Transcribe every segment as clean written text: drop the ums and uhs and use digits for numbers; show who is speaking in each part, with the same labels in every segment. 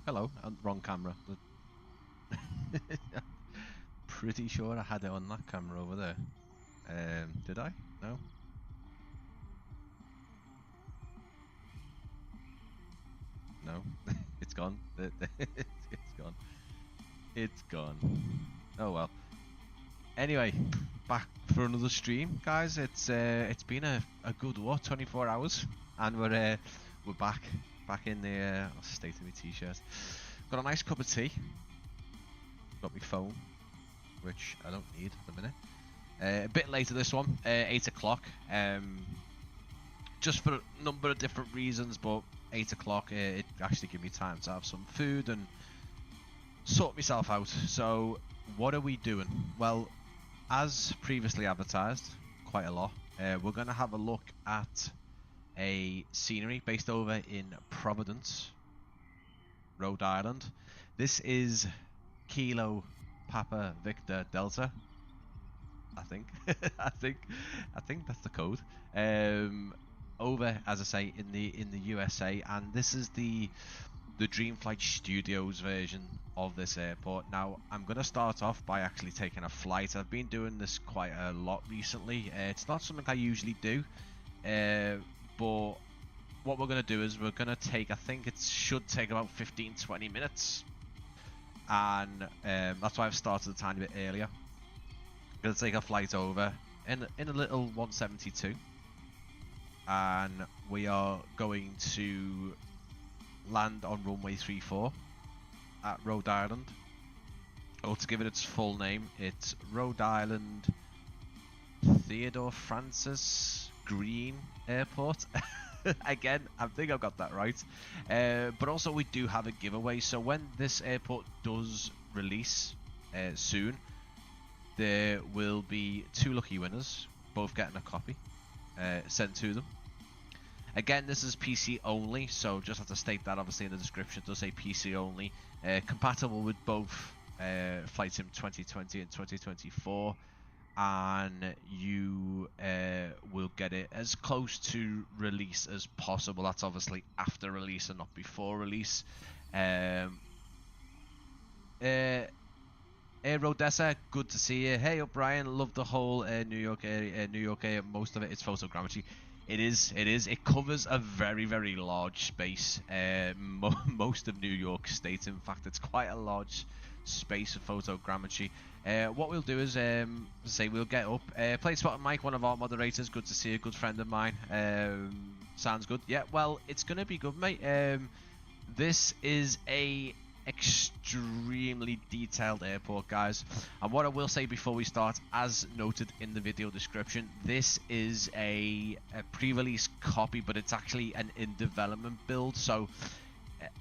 Speaker 1: hello. Wrong camera. Pretty sure I had it on that camera over there. Did I? No. No. It's gone. It's gone. It's gone. Oh well. Anyway, back for another stream, guys. It's been a good 24 hours, and we're back in the state of my t-shirt. Got a nice cup of tea. Got my phone, which I don't need at the minute. A bit later this one, 8 o'clock. Just for a number of different reasons, but 8 o'clock it actually gives me time to have some food and sort myself out. So what are we doing? Well, as previously advertised, quite a lot, we're going to have a look at a scenery based over in Providence, Rhode Island. This is Kilo Papa Victor Delta, I think. I think that's the code. Over, as I say, in the USA, and this is the Dreamflight Studios version of this airport. Now, I'm going to start off by actually taking a flight. I've been doing this quite a lot recently. It's not something I usually do, but what we're going to do is we're going to take, I think it should take about 15-20 minutes, and that's why I've started a tiny bit earlier. I'm going to take a flight over in a little 172, and we are going to land on runway 34 at Rhode Island. Or to give it its full name, it's Rhode Island Theodore Francis Green Airport. Again, I think I've got that right. But also we do have a giveaway, so when this airport does release soon, there will be 2 lucky winners, both getting a copy sent to them. Again, this is PC only, so just have to state that obviously in the description. It does say PC only. Compatible with both Flight Sim 2020 and 2024, and you will get it as close to release as possible. That's obviously after release and not before release. Hey Rodessa, good to see you. Hey up Brian, love the whole New York area. Most of it is photogrammetry. It is. It covers a very, very large space. Most of New York State, in fact, it's quite a large space of photogrammetry. What we'll do is, say we'll get up. Play Spot and Mike, one of our moderators. Good to see you, good friend of mine. Sounds good. Yeah, well, it's gonna be good, mate. This is a extremely detailed airport, guys, and what I will say before we start, as noted in the video description, this is a pre-release copy, but it's actually an in development build. So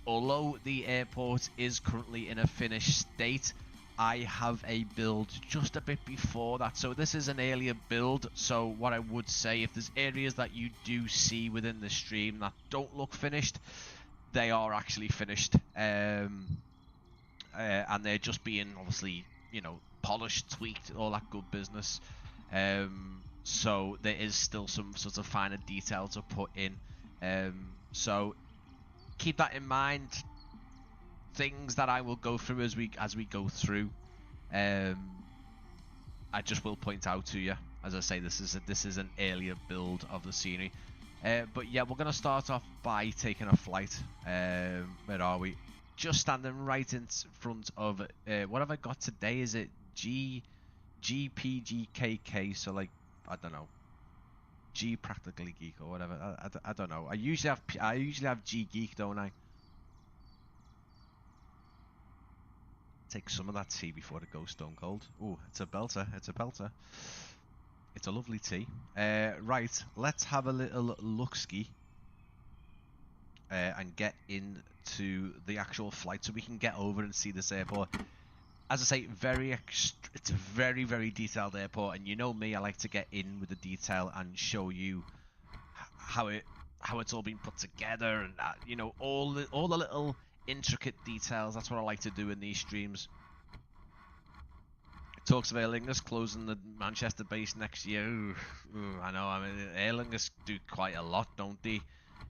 Speaker 1: although the airport is currently in a finished state, I have a build just a bit before that, so this is an earlier build. So what I would say, if there's areas that you do see within the stream that don't look finished, they are actually finished, and they're just being obviously, polished, tweaked, all that good business. So there is still some sort of finer detail to put in. So keep that in mind. Things that I will go through as we go through, I just will point out to you. As I say, this is an earlier build of the scenery. But yeah, we're going to start off by taking a flight. Where are we? Just standing right in front of, what have I got today? Is it GPGKK? So like, I don't know, G Practically Geek or whatever. I don't know. I usually have G Geek, don't I? Take some of that tea before it goes stone cold. Ooh, it's a belter. It's a belter. It's a lovely tea. Right, let's have a little look-ski and get into the actual flight so we can get over and see this airport. As I say, it's a very, very detailed airport, and you know me, I like to get in with the detail and show you how it's all been put together, and all the little intricate details. That's what I like to do in these streams. Talks of Aer Lingus closing the Manchester base next year. Ooh, I know. I mean, Aer Lingus do quite a lot, don't they?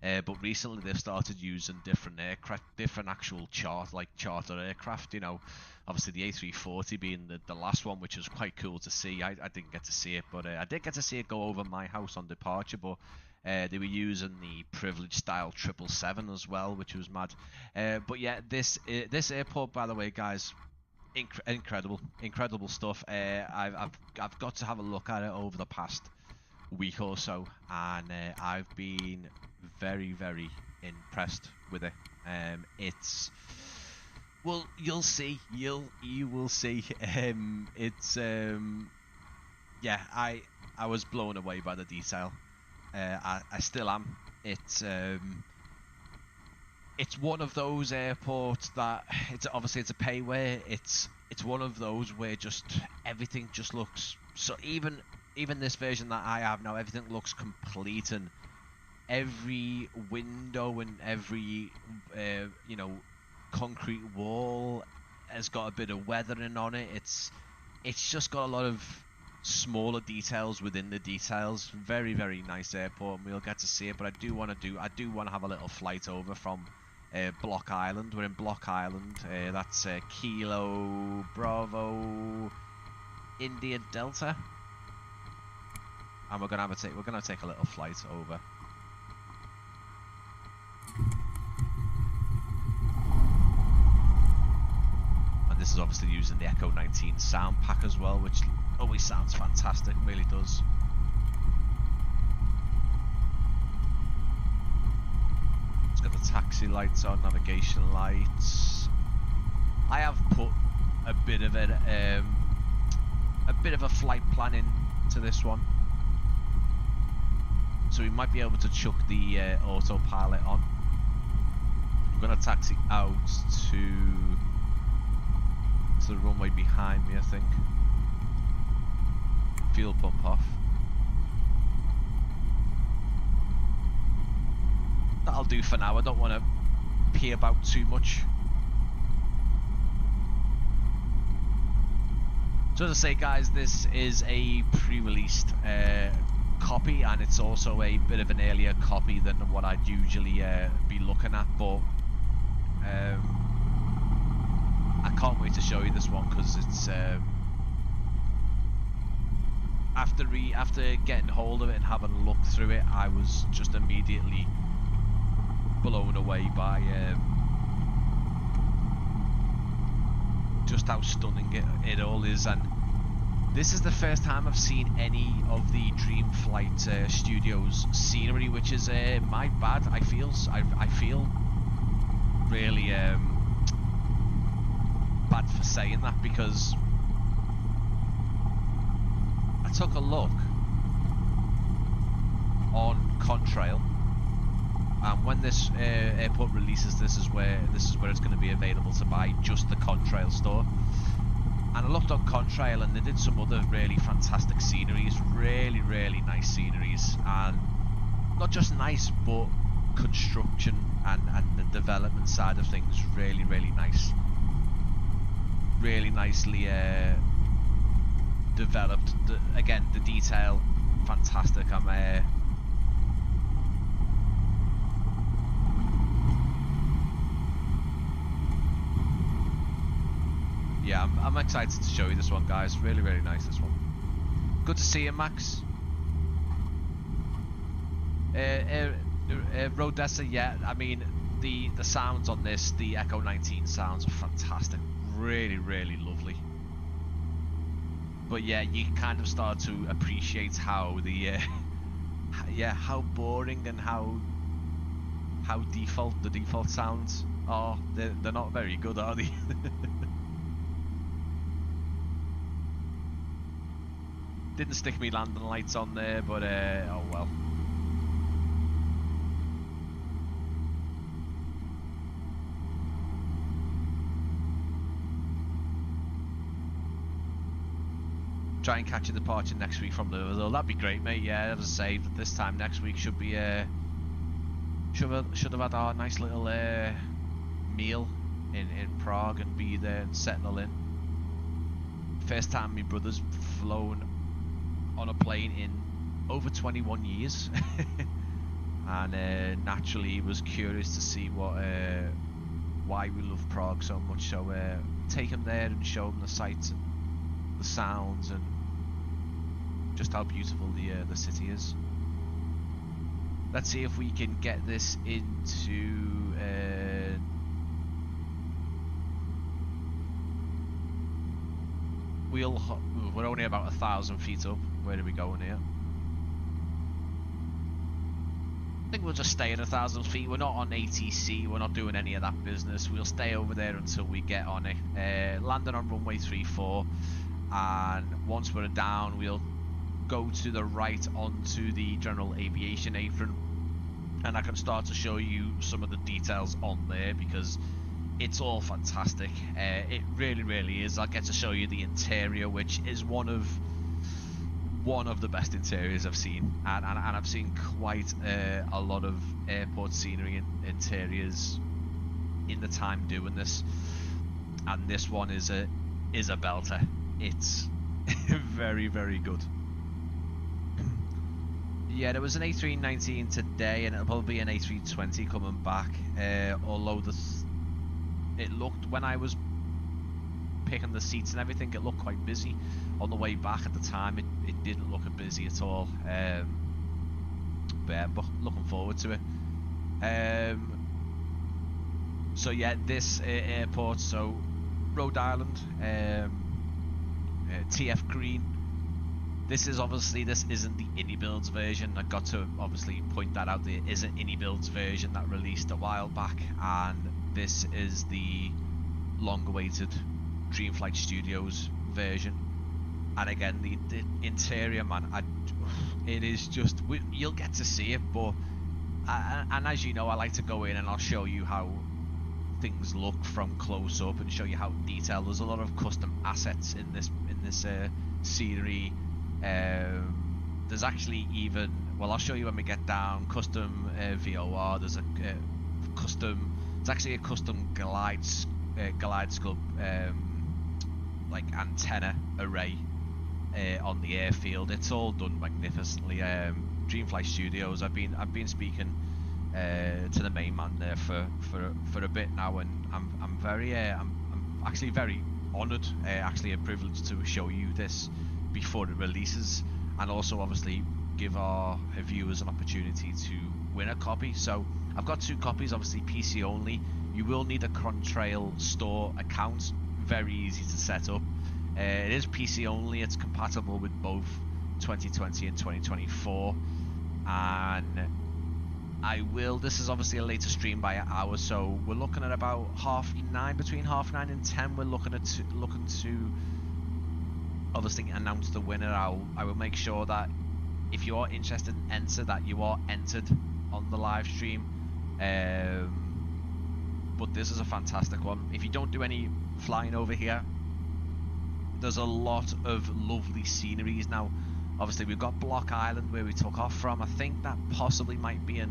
Speaker 1: But recently they've started using different aircraft, different actual charter aircraft. You know, obviously the A340 being the last one, which was quite cool to see. I didn't get to see it, but I did get to see it go over my house on departure. But they were using the privilege style 777 as well, which was mad. But yeah, this airport, by the way, guys, incredible stuff. I've got to have a look at it over the past week or so, and I've been very impressed with it. It's, well, you'll see, you will see. It's yeah, I was blown away by the detail. I still am. It's one of those airports that it's obviously a payway. It's one of those where just everything just looks so, even this version that I have now, everything looks complete, and every window and every you know, concrete wall has got a bit of weathering on it. It's just got a lot of smaller details within the details. Very nice airport, and we'll get to see it. But I do want to have a little flight over from Block Island. We're in Block Island. That's Kilo Bravo India Delta, and we're gonna take a little flight over. And this is obviously using the Echo 19 sound pack as well, which always sounds fantastic, really does. It's got the taxi lights on, navigation lights. I have put a bit of a flight plan into this one, so we might be able to chuck the autopilot on. I'm going to taxi out to the runway behind me, I think. Fuel pump off. That'll do for now. I don't want to pee about too much. So as I say, guys, this is a pre-released copy, and it's also a bit of an earlier copy than what I'd usually be looking at, but I can't wait to show you this one, because it's after getting hold of it and having a look through it, I was just immediately blown away by just how stunning it all is. And this is the first time I've seen any of the Dreamflight Studios scenery, which is my bad. I feel really bad for saying that, because I took a look on Contrail, and when this airport releases, this is where it's going to be available to buy, just the Contrail Store. And I looked on Contrail, and they did some other really fantastic sceneries, really nice sceneries, and not just nice, but construction and the development side of things really nice, really nicely developed. Again, the detail fantastic. I'm excited to show you this one, guys. Really nice, this one. Good to see you, Max. Rodessa, yeah, I mean, the sounds on this, the Echo 19 sounds are fantastic. Really lovely. But yeah, you kind of start to appreciate how the how boring and how the default sounds are. They're not very good, are they? Didn't stick me landing lights on there, but oh well. Try and catch a departure next week from Liverpool. That'd be great, mate. Yeah, as I say, this time next week should be should have had our nice little meal in Prague and be there and settle in. First time my brother's flown on a plane in over 21 years. and naturally was curious to see why we love Prague so much. So take him there and show him the sights and the sounds and just how beautiful the city is. Let's see if we can get this into we're only about 1,000 feet up. Where are we going here? I think we'll just stay at 1,000 feet. We're not on ATC, we're not doing any of that business. We'll stay over there until we get on it. Landing on runway 34, and once we're down, we'll go to the right onto the general aviation apron, and I can start to show you some of the details on there because it's all fantastic. It really is. I'll get to show you the interior, which is one of the best interiors I've seen, and I've seen quite a lot of airport scenery and interiors in the time doing this, and this one is a belter. It's very good. Yeah, there was an A319 today, and it'll probably be an A320 coming back. Although it looked, when I was picking the seats and everything, it looked quite busy. On the way back at the time, it didn't look busy at all. But looking forward to it. So yeah, this airport, so Rhode Island, TF Green. This isn't the Innie Builds version. I got to obviously point that out. There is an Innie Builds version that released a while back, and this is the long-awaited Dreamflight Studios version. And again, the interior, man, it is just, you'll get to see it, but and as you know, I like to go in and I'll show you how things look from close up and show you how detailed. There's a lot of custom assets in this scenery. There's actually even, well, I'll show you when we get down, custom VOR. There's a custom, it's actually a custom glide sculpt like antenna array on the airfield. It's all done magnificently. Dreamflight Studios, I've been speaking to the main man there for a bit now, and I'm actually very honoured, actually a privilege to show you this before it releases, and also obviously give our viewers an opportunity to win a copy. So I've got 2 copies, obviously PC only. You will need a Contrail Store account, very easy to set up. It is PC only, it's compatible with both 2020 and 2024, and this is obviously a later stream by an hour, so we're looking at about between 9:30 and 10. We're looking to obviously announce the winner. I will make sure that if you are interested in enter, that you are entered on the live stream. But this is a fantastic one. If you don't do any flying over here, there's a lot of lovely sceneries. Now obviously we've got Block Island where we took off from. I think that possibly might be a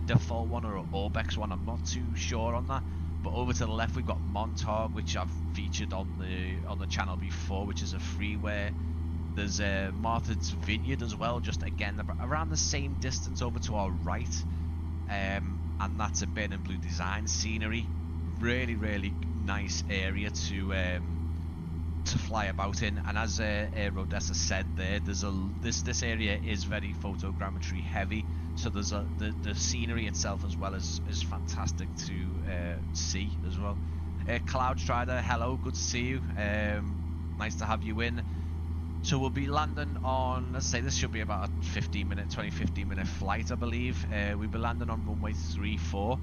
Speaker 1: default one or an Orbex one, I'm not too sure on that. But over to the left we've got Montauk, which I've featured on the channel before, which is a freeware. There's Martha's Vineyard as well, just again around the same distance over to our right, and that's a Ben and Blue design scenery. Really nice area to fly about in. And as Rodessa said there, this area is very photogrammetry heavy, so there's the scenery itself as well is fantastic to see as well. Cloud Strider, hello, good to see you. Nice to have you in. So we'll be landing on, let's say this should be about a 15 minute flight, I believe. We'll be landing on runway 34,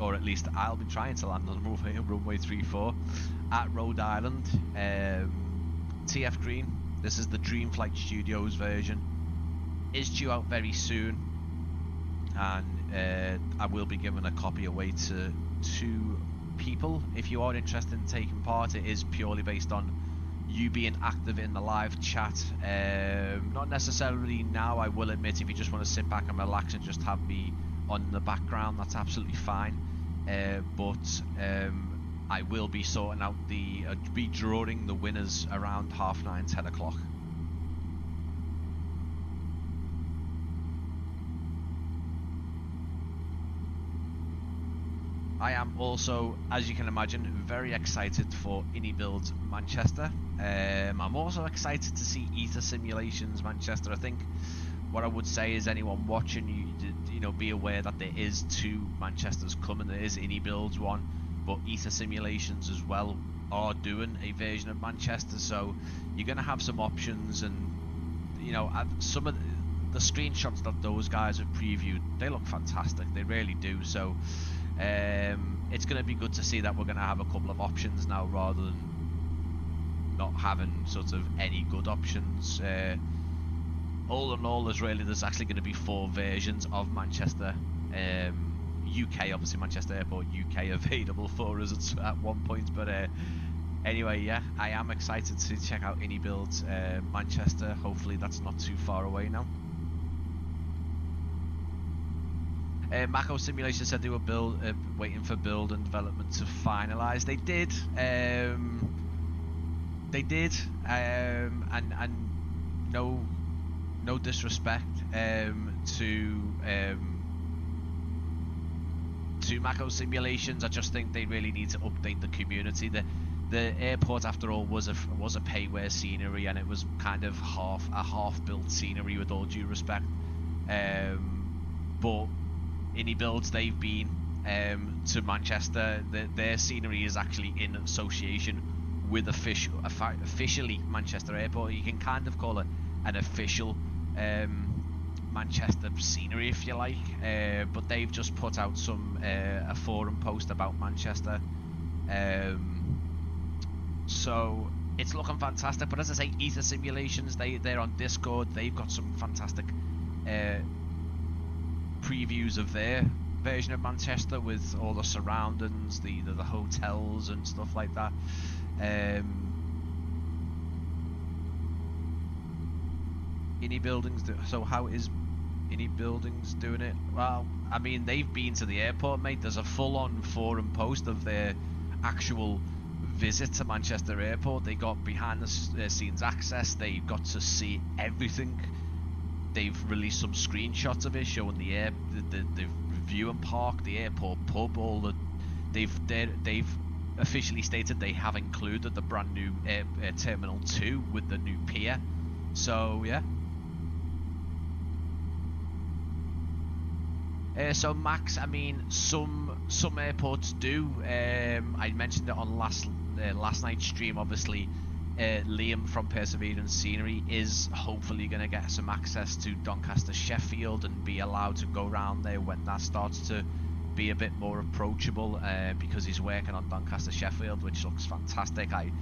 Speaker 1: or at least I'll be trying to land on runway 34 at Rhode Island. TF Green, this is the Dreamflight Studios version, is due out very soon, and I will be giving a copy away to 2 people. If you are interested in taking part, it is purely based on you being active in the live chat. Not necessarily now, I will admit. If you just want to sit back and relax and just have me on the background, that's absolutely fine. But I will be sorting out be drawing the winners around 9:30, 10 o'clock. I am also, as you can imagine, very excited for IndyBuilds Manchester. I'm also excited to see Ether Simulations Manchester. I think what I would say is anyone watching, you know, be aware that there is 2 Manchesters coming. There is IndyBuilds one, but Ether Simulations as well are doing a version of Manchester. So you're going to have some options, and you know, some of the screenshots that those guys have previewed, they look fantastic. They really do. So it's going to be good to see that we're going to have a couple of options now, rather than not having sort of any good options. All in all, there's actually going to be 4 versions of Manchester. UK, obviously Manchester Airport UK available for us at one point, but anyway, yeah, I am excited to check out IndyBuilds Manchester. Hopefully that's not too far away now. Mako Simulation said they were waiting for build and development to finalise. They did. And no disrespect to Mako Simulations. I just think they really need to update the community. The airport, after all, was a payware scenery, and it was kind of half built scenery, with all due respect. But IndyBuilds, they've been to Manchester. Their scenery is actually in association with officially Manchester Airport. You can kind of call it an official Manchester scenery, if you like. But they've just put out a forum post about Manchester. So it's looking fantastic. But as I say, Ether Simulations, they're on Discord. They've got some fantastic previews of their version of Manchester, with all the surroundings, the hotels and stuff like that. IndyBuildings. So how is IndyBuildings doing it? Well, I mean, they've been to the airport, mate. There's a full-on forum post of their actual visit to Manchester Airport. They got behind the scenes access. They got to see everything. They've released some screenshots of it showing the viewing park, the airport pub, they've officially stated they have included the brand new Terminal 2 with the new pier. So yeah. So Max, I mean, some airports do. I mentioned it on last night's stream. Obviously, Liam from Perseverance Scenery is hopefully going to get some access to Doncaster Sheffield and be allowed to go around there when that starts to be a bit more approachable, because he's working on Doncaster Sheffield, which looks fantastic. I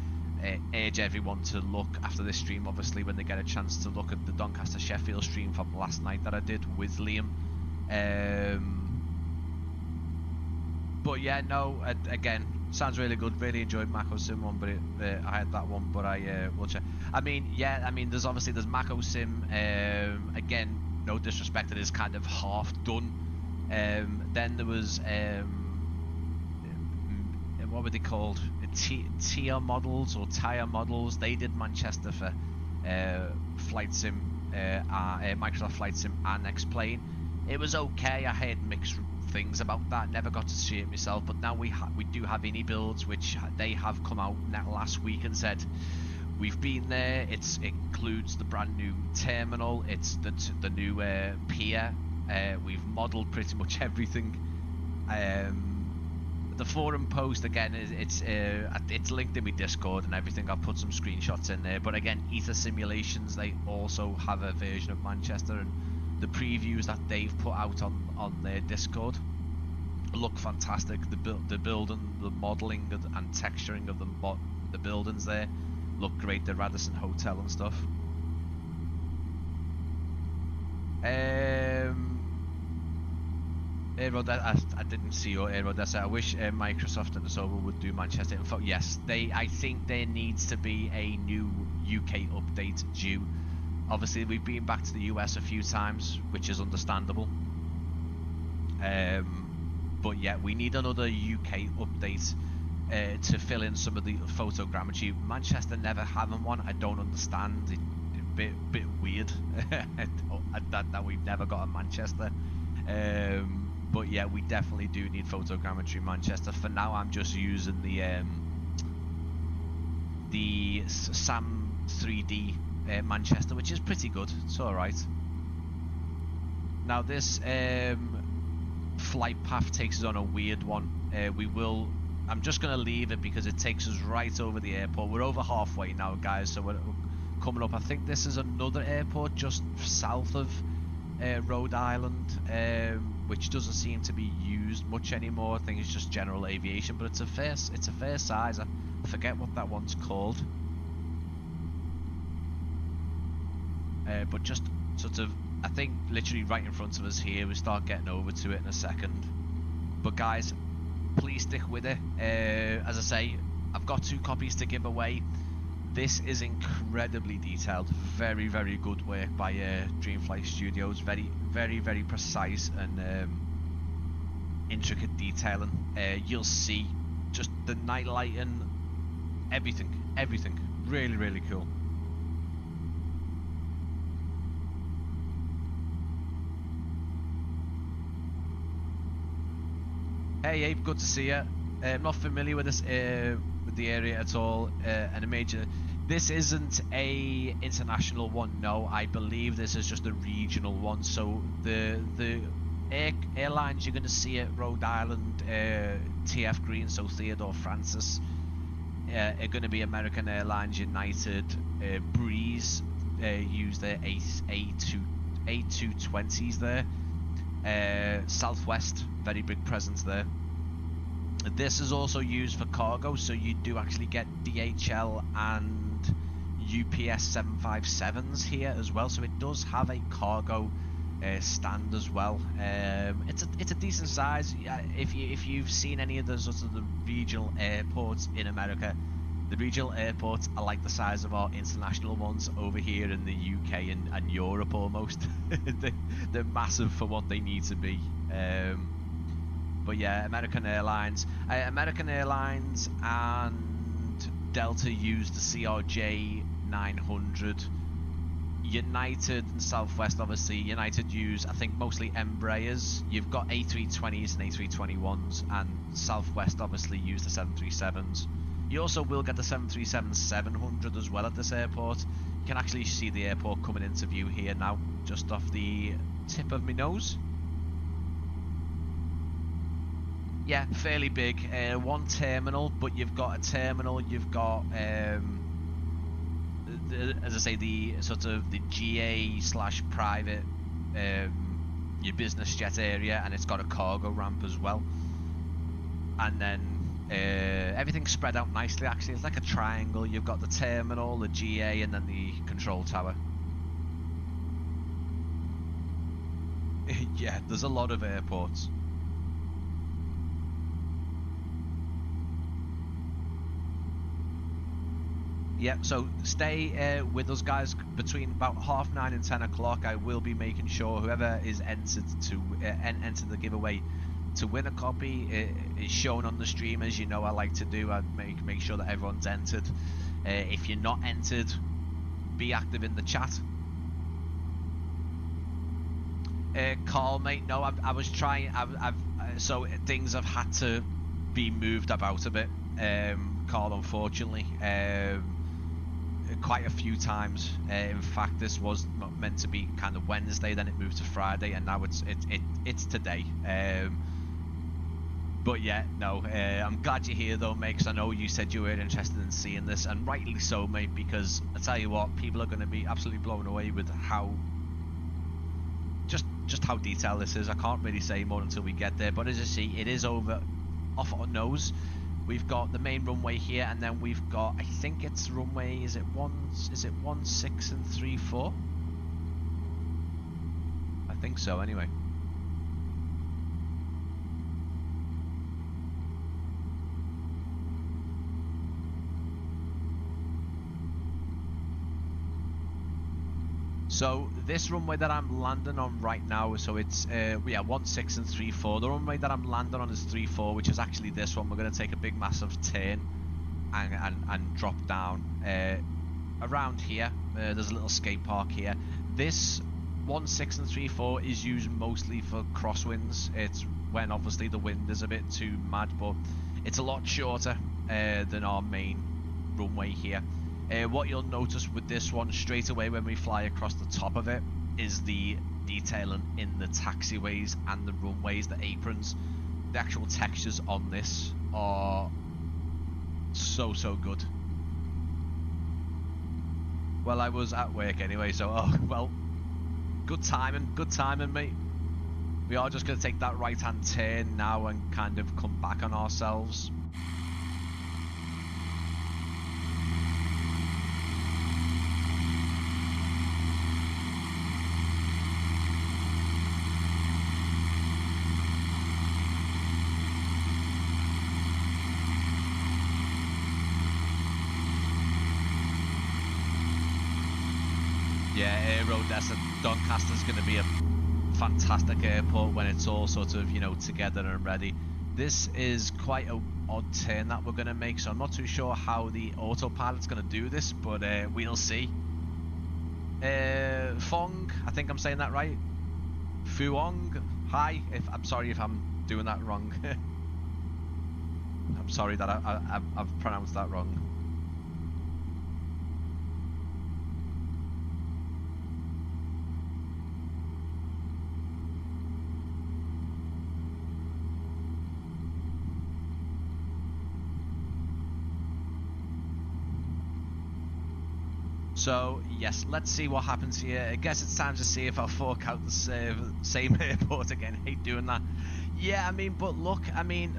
Speaker 1: urge everyone to look after this stream, obviously, when they get a chance, to look at the Doncaster Sheffield stream from last night that I did with Liam. But yeah, no, again, sounds really good. Really enjoyed Mako Sim one, but I had that one, but I will check. I mean, yeah, I mean, there's Mako Sim. Again, no disrespect, it is kind of half done. Then there was what were they called? Tier models or tire models. They did Manchester for Flight Sim, Microsoft Flight Sim and X-Plane. It was okay. I heard mixed things about that. Never got to see it myself, but now we do have IndyBuilds, which they have come out last week and said we've been there. It includes the brand new terminal. It's the new pier. We've modelled pretty much everything. The forum post, again, it's linked in my Discord and everything. I'll put some screenshots in there. But again, Ether Simulations, they also have a version of Manchester, and the previews that they've put out on their Discord look fantastic. The building, the modelling and texturing of the buildings there look great. The Radisson Hotel and stuff. I didn't see your Aerodessa. I wish Microsoft and Asobo would do Manchester. Yes, I think there needs to be a new UK update due. Obviously, we've been back to the US a few times, which is understandable. But yeah, we need another UK update to fill in some of the photogrammetry. Manchester never having one, I don't understand. It's a bit weird that we've never got a Manchester. But yeah, we definitely do need photogrammetry in Manchester. For now, I'm just using the SAM 3D Manchester, which is pretty good. It's all right. Now this flight path takes us on a weird one. I'm just going to leave it because it takes us right over the airport. We're over halfway now, guys, so we're coming up. I think this is another airport just south of Rhode Island, which doesn't seem to be used much anymore. I think it's just general aviation, but it's a fair size. I forget what that one's called. But just sort of, I think literally right in front of us here. We start getting over to it in a second. But guys, please stick with it. As I say, I've got 2 copies to give away. This is incredibly detailed. Very, very good work by Dreamflight Studios. Very, very, very precise and intricate detailing. You'll see just the night lighting, everything. Really, really cool. Hey Abe, good to see you. I'm not familiar with this with the area at all, and a major. This isn't a international one. No, I believe this is just a regional one. So the airlines you're going to see at Rhode Island, TF Green, so Theodore Francis, are going to be American Airlines, United, Breeze, use their A220s there. Southwest, very big presence there. This is also used for cargo, so you do actually get DHL and UPS 757s here as well. So it does have a cargo stand as well. It's a decent size. If you've seen any of the sort of the regional airports in America, the regional airports are like the size of our international ones over here in the UK and Europe almost. They're massive for what they need to be. But yeah, American Airlines and Delta use the CRJ 900. United and Southwest, obviously. United use, I think, mostly Embraers. You've got A320s and A321s, and Southwest obviously use the 737s. You also will get the 737-700 as well at this airport. You can actually see the airport coming into view here now, just off the tip of my nose. Yeah, fairly big. One terminal, but you've got a terminal. You've got, as I say, the sort of the GA/private, your business jet area, and it's got a cargo ramp as well. And then everything's spread out nicely. Actually, it's like a triangle. You've got the terminal, the GA, and then the control tower. Yeah, there's a lot of airports. Yeah, so stay with us, guys. Between about 9:30 and 10 o'clock, I will be making sure whoever is entered to enter the giveaway to win a copy is shown on the stream. As you know, I like to do. I make sure that everyone's entered. If you're not entered, be active in the chat. Carl, mate, no, I was trying. So things have had to be moved about a bit, Carl, unfortunately. Quite a few times. In fact, this was meant to be kind of Wednesday, then it moved to Friday, and now it's today. But yeah, no, I'm glad you're here though, mate, because I know you said you were interested in seeing this, and rightly so, mate, because I tell you what, people are going to be absolutely blown away with how just how detailed this is. I can't really say more until we get there, but as you see, it is off our nose. We've got the main runway here, and then we've got, I think it's runway, is it 16 and 34? I think so, anyway. So this runway that I'm landing on right now, so it's 16 and 34. The runway that I'm landing on is 34, which is actually this one. We're going to take a big massive turn and drop down around here. There's a little skate park here. This 1.6 and 3.4 is used mostly for crosswinds. It's when obviously the wind is a bit too mad, but it's a lot shorter than our main runway here. What you'll notice with this one straight away when we fly across the top of it is the detailing in the taxiways and the runways, the aprons. The actual textures on this are so good. Well, I was at work anyway, so well, good timing, mate. We are just going to take that right hand turn now and kind of come back on ourselves. Yeah, Doncaster's going to be a fantastic airport when it's all sort of, you know, together and ready. This is quite an odd turn that we're going to make, so I'm not too sure how the autopilot's going to do this, but we'll see. Fong, I think I'm saying that right. Fuong, hi. I'm sorry if I'm doing that wrong. I'm sorry that I've pronounced that wrong. So, yes, let's see what happens here. I guess it's time to see if I'll fork out the same airport again. Hate doing that. Yeah, I mean, but look, I mean,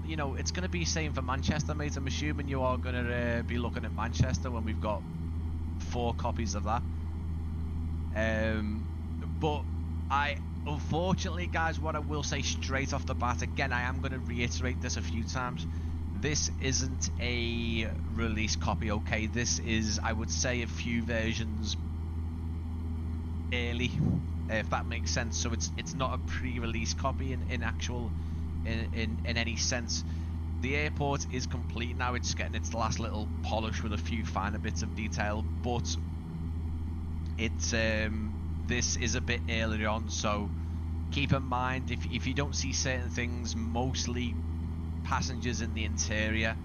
Speaker 1: you know, it's going to be same for Manchester, mate. I'm assuming you are going to be looking at Manchester when we've got 4 copies of that. But unfortunately, guys, what I will say straight off the bat, again, I am going to reiterate this a few times. This isn't a release copy, okay? This is, I would say, a few versions early, if that makes sense. So it's not a pre-release copy in any sense. The airport is complete now. It's getting its last little polish with a few finer bits of detail, but it's this is a bit earlier on. So keep in mind, if you don't see certain things, mostly passengers in the interior,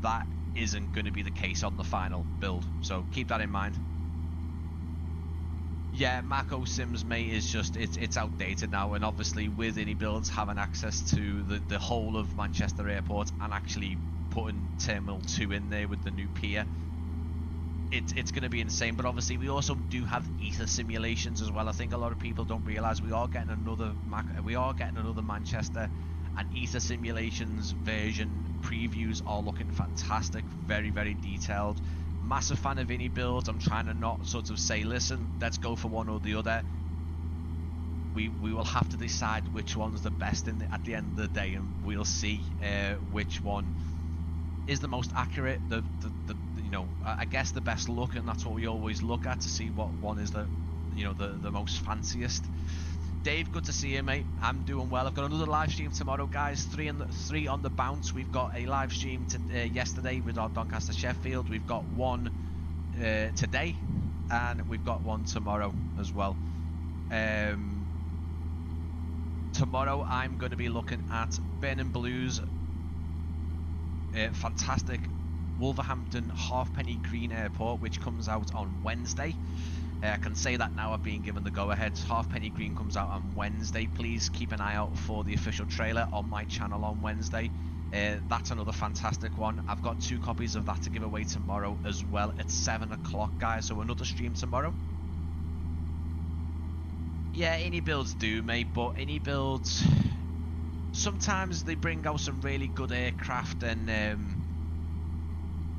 Speaker 1: that isn't going to be the case on the final build, so keep that in mind. Yeah, Mako Sims, mate, is just it's outdated now, and obviously with any builds having access to the whole of Manchester Airport and actually putting Terminal 2 in there with the new pier, it's going to be insane. But obviously we also do have ether simulations as well. I think a lot of people don't realize we are getting another Manchester and ether simulations version. Previews are looking fantastic, very detailed. Massive fan of any builds. I'm trying to not sort of say, listen, let's go for one or the other. We will have to decide which one's the best at the end of the day, and we'll see which one is the most accurate, the you know, I guess the best look, and that's what we always look at to see what one is the, you know, the most fanciest. Dave, good to see you, mate. I'm doing well. I've got another live stream tomorrow, guys. 3 on the bounce. We've got a live stream yesterday with our Doncaster Sheffield. We've got one today, and we've got one tomorrow as well. Tomorrow I'm going to be looking at Ben and Blues fantastic Wolverhampton Halfpenny Green Airport, which comes out on Wednesday. I can say that now, I've been given the go-ahead. Halfpenny Green comes out on Wednesday. Please keep an eye out for the official trailer on my channel on Wednesday. That's another fantastic one. I've got 2 copies of that to give away tomorrow as well at 7 o'clock, guys. So another stream tomorrow. Yeah, any builds do, mate, but any builds, sometimes they bring out some really good aircraft, and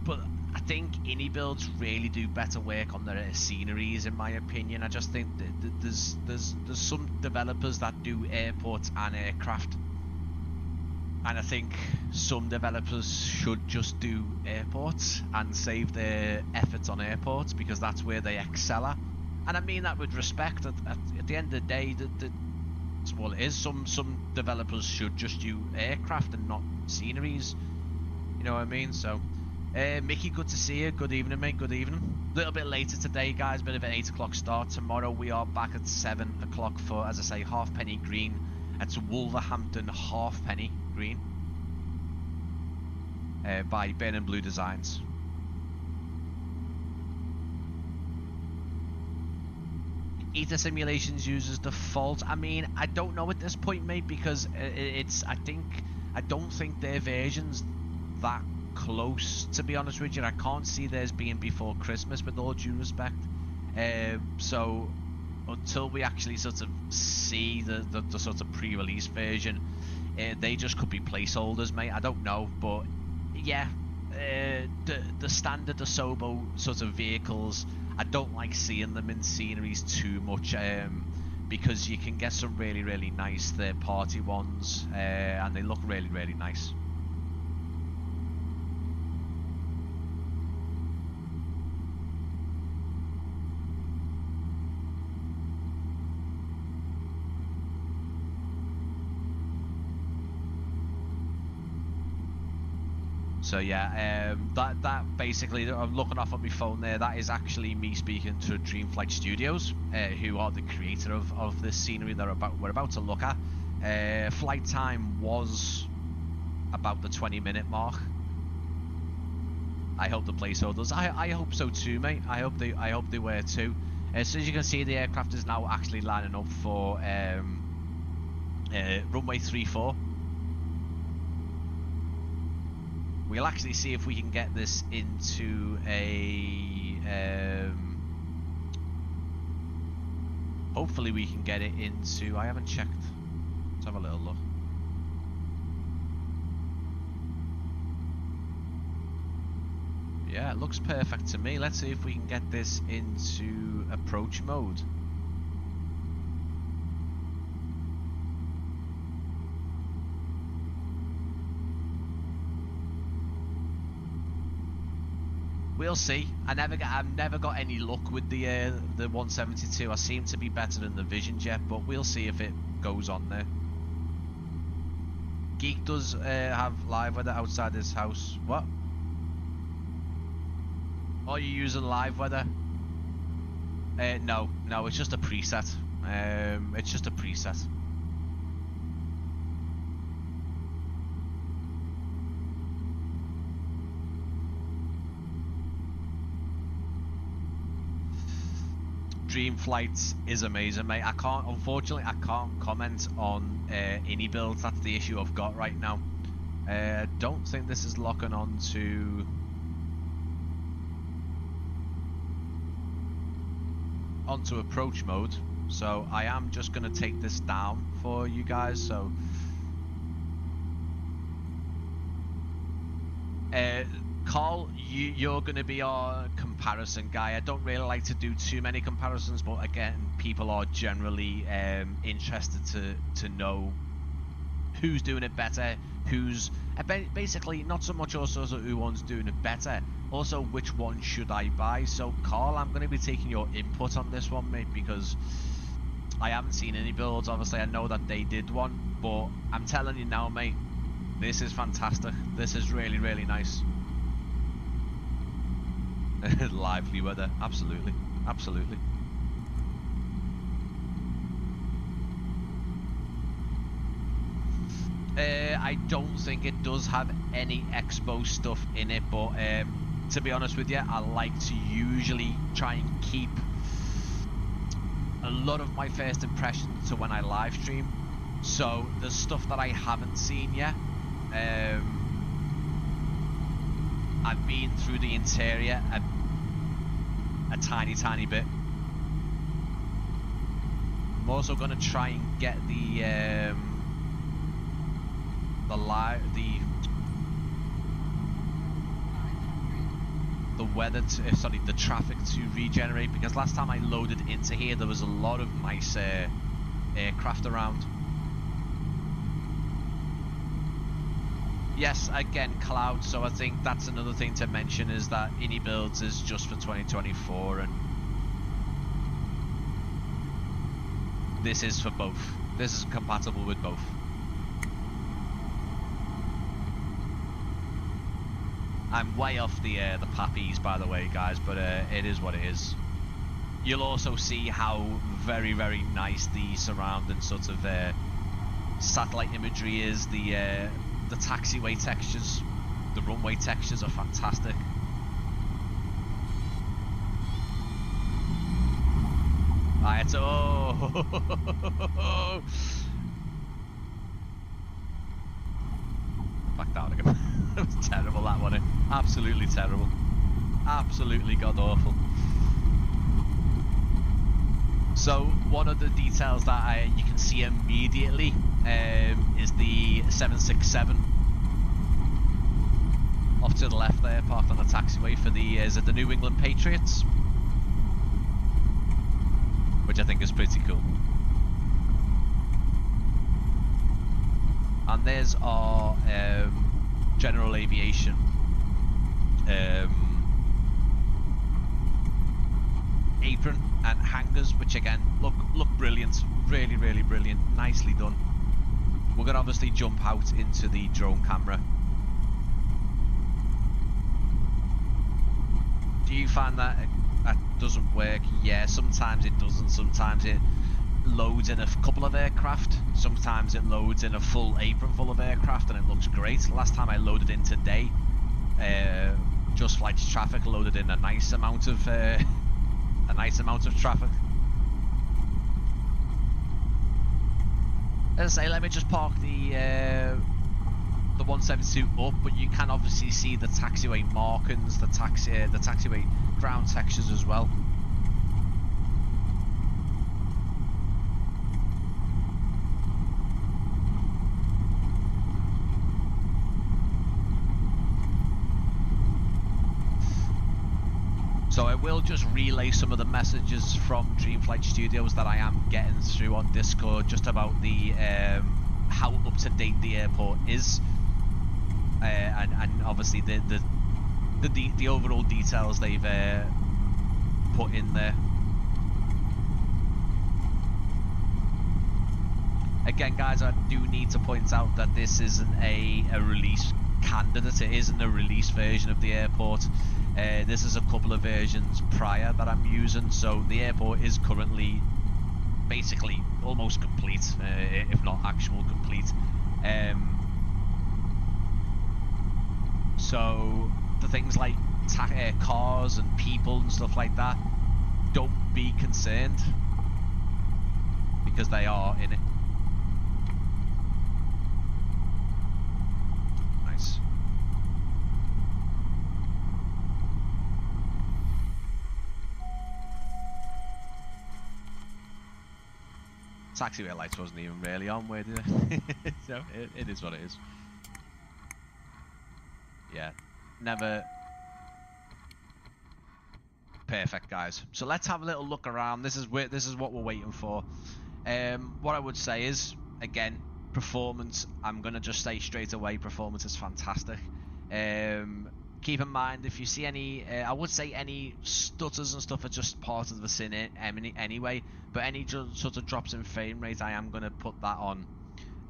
Speaker 1: but I think indie builds really do better work on their sceneries, in my opinion. I just think that there's some developers that do airports and aircraft, and I think some developers should just do airports and save their efforts on airports, because that's where they excel at. And I mean that with respect. At the end of the day, that's what it is. Some developers should just do aircraft and not sceneries. You know what I mean? So, Mickey, good to see you. Good evening, mate. Good evening. Little bit later today, guys, bit of an 8 o'clock start. Tomorrow we are back at 7 o'clock for, as I say, halfpenny green. It's Wolverhampton halfpenny green by Ben and Blue Designs. Ether Simulations uses default. I mean, I don't know at this point, mate, because I don't think their version's that close, to be honest with you. I can't see theirs being before Christmas, with all due respect. So until we actually sort of see the sort of pre-release version, they just could be placeholders, mate. I don't know, but yeah, the standard Asobo sort of vehicles, I don't like seeing them in sceneries too much, because you can get some really, really nice third-party ones, and they look really, really nice. So yeah, that basically, I'm looking off on my phone there, that is actually me speaking to Dreamflight Studios, who are the creator of this scenery that we're about to look at. Flight time was about the 20-minute mark. I hope the placeholders, I hope so too, mate. I hope they were too. So as you can see, the aircraft is now actually lining up for runway 34. We'll actually see if we can get this into a... hopefully we can get it into... I haven't checked. Let's have a little look. Yeah, it looks perfect to me. Let's see if we can get this into approach mode. We'll see. I've never got any luck with the 172. I seem to be better than the Vision Jet, but we'll see if it goes on there. Geek does have live weather outside his house. What? Are you using live weather? No, it's just a preset. It's just a preset. Dreamflight is amazing, mate. Unfortunately, I can't comment on any builds. That's the issue I've got right now. Don't think this is locking on to... onto approach mode, so I am just going to take this down for you guys. So Carl, you're going to be our comparison guy. I don't really like to do too many comparisons, but again, people are generally interested to know who's doing it better, who's basically not so much also who one's doing it better, also which one should I buy. So Carl, I'm going to be taking your input on this one, mate, because I haven't seen any builds. Obviously I know that they did one, but I'm telling you now, mate, this is fantastic. This is really, really nice. Lively weather, absolutely, absolutely. I don't think it does have any expo stuff in it, but to be honest with you, I like to usually try and keep a lot of my first impressions to when I live stream. So there's stuff that I haven't seen yet. I've been through the interior a tiny bit. I'm also going to try and get the weather to, sorry, the traffic to regenerate, because last time I loaded into here there was a lot of nice aircraft around. Yes, again, cloud, so I think that's another thing to mention, is that Ini Builds is just for 2024 and this is for both. This is compatible with both. I'm way off the pappies, by the way, guys, but it is what it is. You'll also see how very, very nice the surrounding sort of satellite imagery is. The taxiway textures, the runway textures are fantastic. Right, oh. Back down again. It was terrible, that one. Absolutely terrible. Absolutely god awful. So one of the details that you can see immediately is the 767 off to the left there, parked on the taxiway for the is it the New England Patriots, which I think is pretty cool. And there's our general aviation apron and hangars, which again look brilliant, really brilliant, nicely done. We're gonna obviously jump out into the drone camera. Do you find that doesn't work? Yeah, sometimes it doesn't. Sometimes it loads in a couple of aircraft, sometimes it loads in a full apron full of aircraft and it looks great. Last time I loaded in today, Just Flight's traffic loaded in a nice amount of traffic. As I say, let me just park the 172 up, but you can obviously see the taxiway markings, the taxiway ground textures as well. So I will just relay some of the messages from Dreamflight Studios that I am getting through on Discord, just about the how up to date the airport is, and obviously the overall details they've put in there. Again, guys, I do need to point out that this isn't a release candidate. It isn't a release version of the airport. This is a couple of versions prior that I'm using, so the airport is currently basically almost complete, if not actual complete. So the things like cars and people and stuff like that, don't be concerned, because they are in it. Nice. Taxiway lights wasn't even really on, where did it? So it is what it is. Yeah, never perfect, guys. So let's have a little look around. This is what we're waiting for. What I would say is, again, performance. I'm gonna just say straight away, performance is fantastic. Keep in mind, if you see any, I would say any stutters and stuff are just part of the scene anyway, but any sort of drops in frame rate, I am going to put that on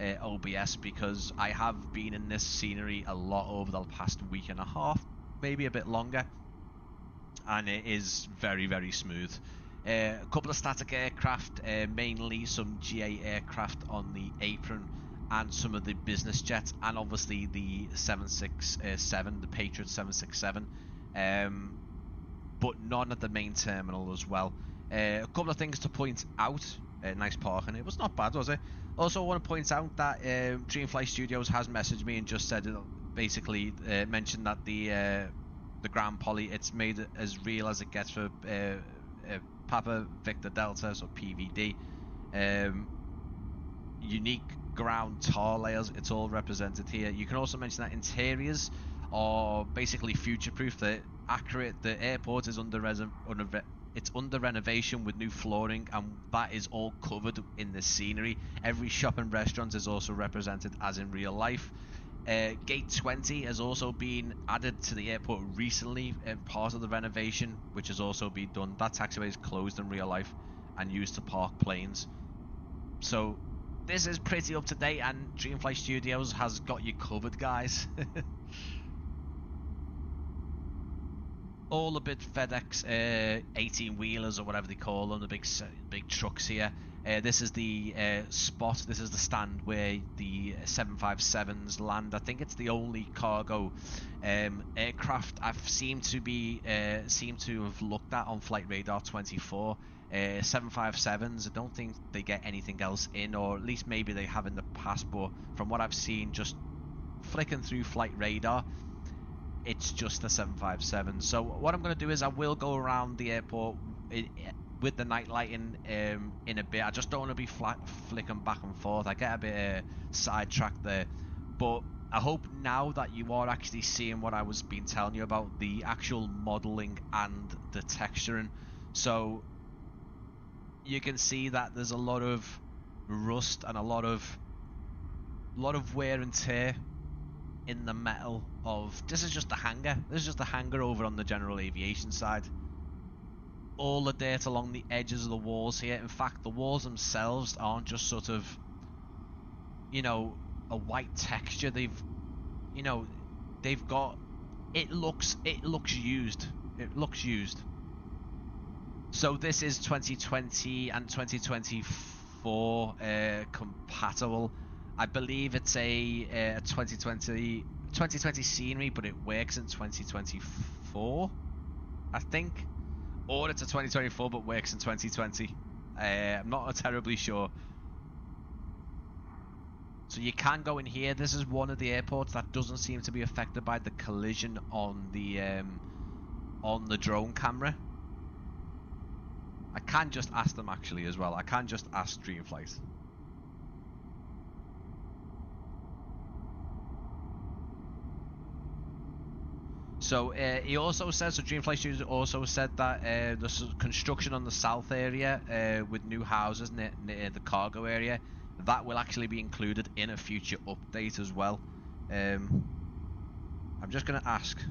Speaker 1: OBS, because I have been in this scenery a lot over the past week and a half, maybe a bit longer, and it is very, very smooth. A couple of static aircraft, mainly some GA aircraft on the apron, and some of the business jets, and obviously the 767, the Patriot 767, but none at the main terminal as well. A couple of things to point out. Nice parking. It was not bad, was it? Also, I want to point out that Dreamflight Studios has messaged me and just said, basically mentioned that the ground poly, it's made as real as it gets for Papa Victor Delta, so PVD. Unique ground tar layers, it's all represented here. You can also mention that interiors are basically future-proof. They're accurate. The airport is under renovation with new flooring, and that is all covered in the scenery. Every shop and restaurant is also represented as in real life. Gate 20 has also been added to the airport recently, part of the renovation, which has also been done. That taxiway is closed in real life and used to park planes. So this is pretty up to date, and Dreamflight Studios has got you covered, guys. all the big FedEx 18 wheelers or whatever they call them, the big trucks here. This is the spot. This is the stand where the 757s land. I think it's the only cargo aircraft I've seemed to have looked at on Flight Radar 24. 757s. I don't think they get anything else in, or at least maybe they have in the past. But from what I've seen, just flicking through Flight Radar, it's just the 757. So what I'm going to do is I will go around the airport with the night lighting in a bit. I just don't want to be flicking back and forth. I get a bit sidetracked there. But I hope now that you are actually seeing what I was been telling you about, the actual modeling and the texturing. So you can see that there's a lot of rust and a lot of wear and tear in the metal of this. Is just a hangar. This is just a hangar over on the general aviation side. All the dirt along the edges of the walls here. In fact, the walls themselves aren't just sort of, you know, a white texture. They've got, it looks used. It looks used. So this is 2020 and 2024 compatible. I believe it's a 2020 scenery, but it works in 2024, I think. Or it's a 2024 but works in 2020. I'm not terribly sure. So you can go in here. This is one of the airports that doesn't seem to be affected by the collision on the drone camera. I can just ask them actually as well. I can just ask Dreamflight. So he also said, so Dreamflight Studios also said that there's construction on the south area with new houses near the cargo area. That will actually be included in a future update as well. I'm just going to ask.